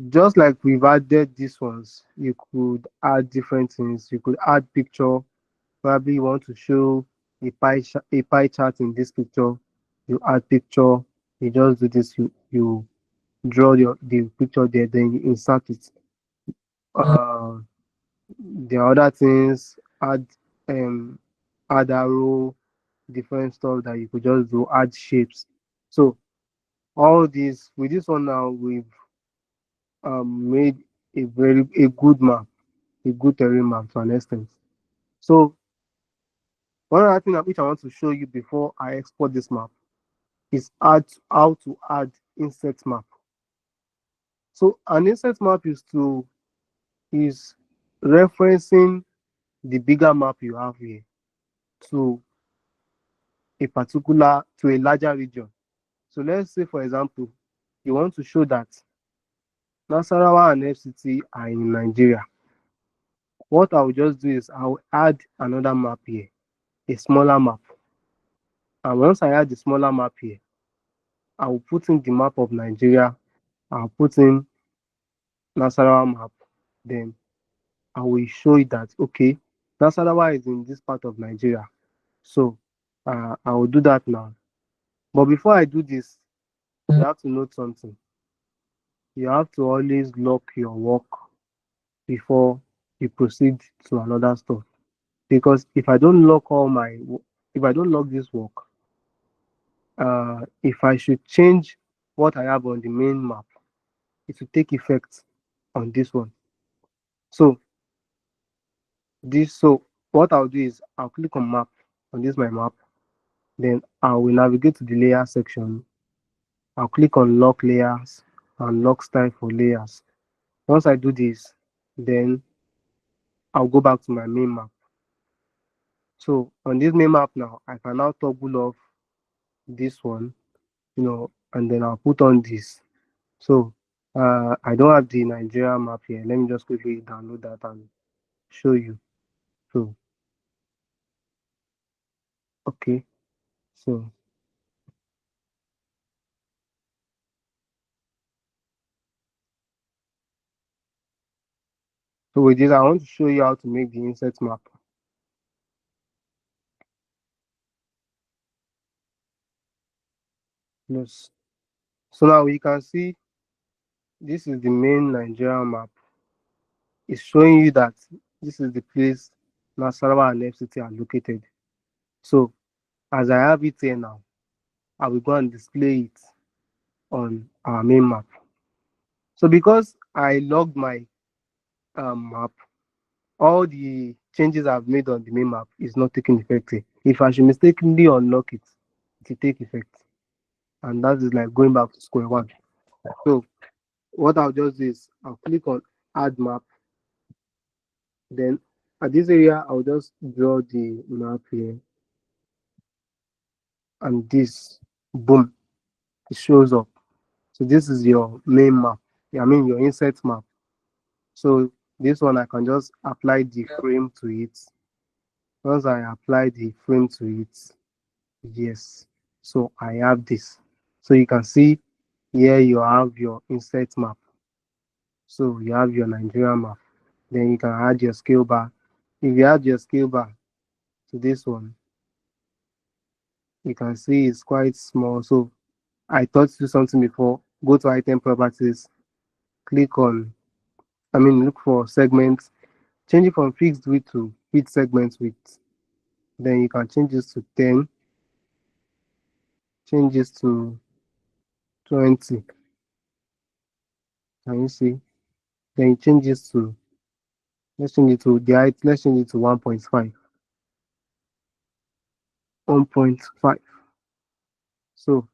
just like we've added these ones, you could add different things. You could add picture. Probably you want to show a pie chart in this picture. You add picture. You just do this. You draw the picture there. Then you insert it. Uh, the other things um add arrow, different stuff that you could just do. Add shapes. So all this with this one now we've made a good map, a good terrain map to an extent. So one other thing which I want to show you before I export this map is how to add inset map. So an inset map is referencing the bigger map you have here to a larger region. So let's say for example, you want to show that Nasarawa and FCT are in Nigeria. What I will just do is I'll add another map here, a smaller map. And once I add the smaller map here, I will put in the map of Nigeria. I'll put in Nasarawa map. Then I will show you that, okay, Nasarawa is in this part of Nigeria. So I will do that now. But before I do this, you have to note something. You have to always lock your work before you proceed to another stuff. Because if I don't if I don't lock this work, if I should change what I have on the main map, it will take effect on this one. So what I'll do is I'll click on map on this my map, then I will navigate to the layer section. I'll click on lock layers and lock style for layers. Once I do this, then I'll go back to my main map. So on this main map now, I can now toggle off this one, and then I'll put on this. So I don't have the Nigeria map here. Let me just quickly download that and show you. So okay, so with this, I want to show you how to make the inset map. close. So now you can see this is the main Nigerian map. It's showing you that this is the place Nasarawa and FCT are located. So as I have it here now, I will go and display it on our main map. So because I logged my map, all the changes I've made on the main map is not taking effect here. If I should mistakenly unlock it, it will take effect. And that is like going back to square one. So what I'll just do is I'll click on add map. Then at this area, I'll just draw the map here. And this, boom, it shows up. So this is your main map. I mean your inset map. So this one I can just apply the frame to it. Once I apply the frame to it, yes. So I have this. So you can see here you have your inset map. So you have your Nigerian map. Then you can add your scale bar. If you add your scale bar to this one, you can see it's quite small. So I thought to do something before. Go to item properties, click on, look for segments, change it from fixed width to fit segment width. Then you can change this to 10, change this to 20. Can you see? Then you change this to, let's change it to the height, let's change it to 1.5. 1.5. So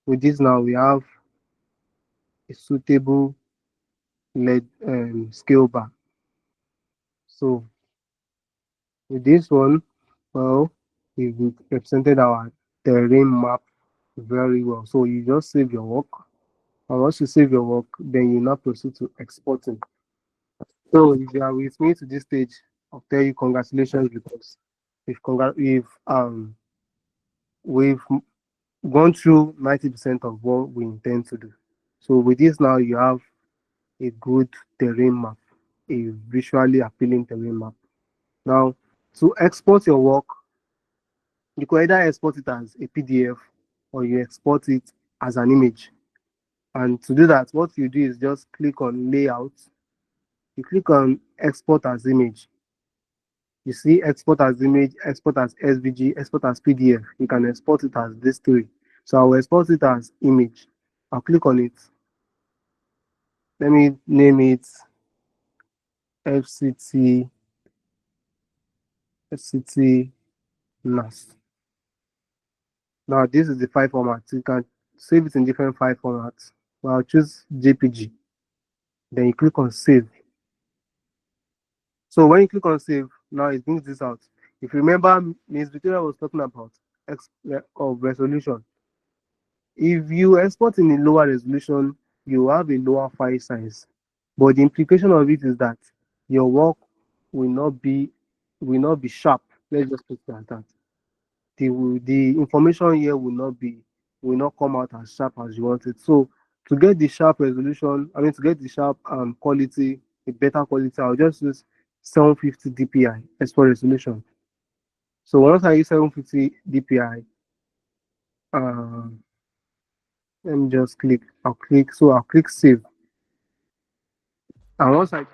with this now we have a suitable LED scale bar. So with this one, well, we've represented our terrain map very well. So you just save your work. And once you save your work, then you now proceed to exporting. So if you are with me to this stage, I'll tell you congratulations because we've gone through 90% of what we intend to do. So with this now, you have a good terrain map, a visually appealing terrain map. Now, to export your work, you can either export it as a PDF or you export it as an image. And to do that, what you do is just click on layout. You click on export as image. You see export as image, export as SVG, export as PDF. You can export it as this three. So I will export it as image. I'll click on it. Let me name it FCT NAS. Now this is the file format. You can save it in different file formats. Well, I'll choose JPG. Then you click on save. So when you click on save, now it brings this out. If you remember, Ms. Victoria was talking about resolution. If you export in a lower resolution, you have a lower file size. But the implication of it is that your work will not be sharp. Let's just put it like that. The information here will not come out as sharp as you want it. So to get the sharp resolution, to get the sharp quality, a better quality, I'll just use 750 dpi export resolution. So once I use 750 dpi, let me just click. I'll click save. And once I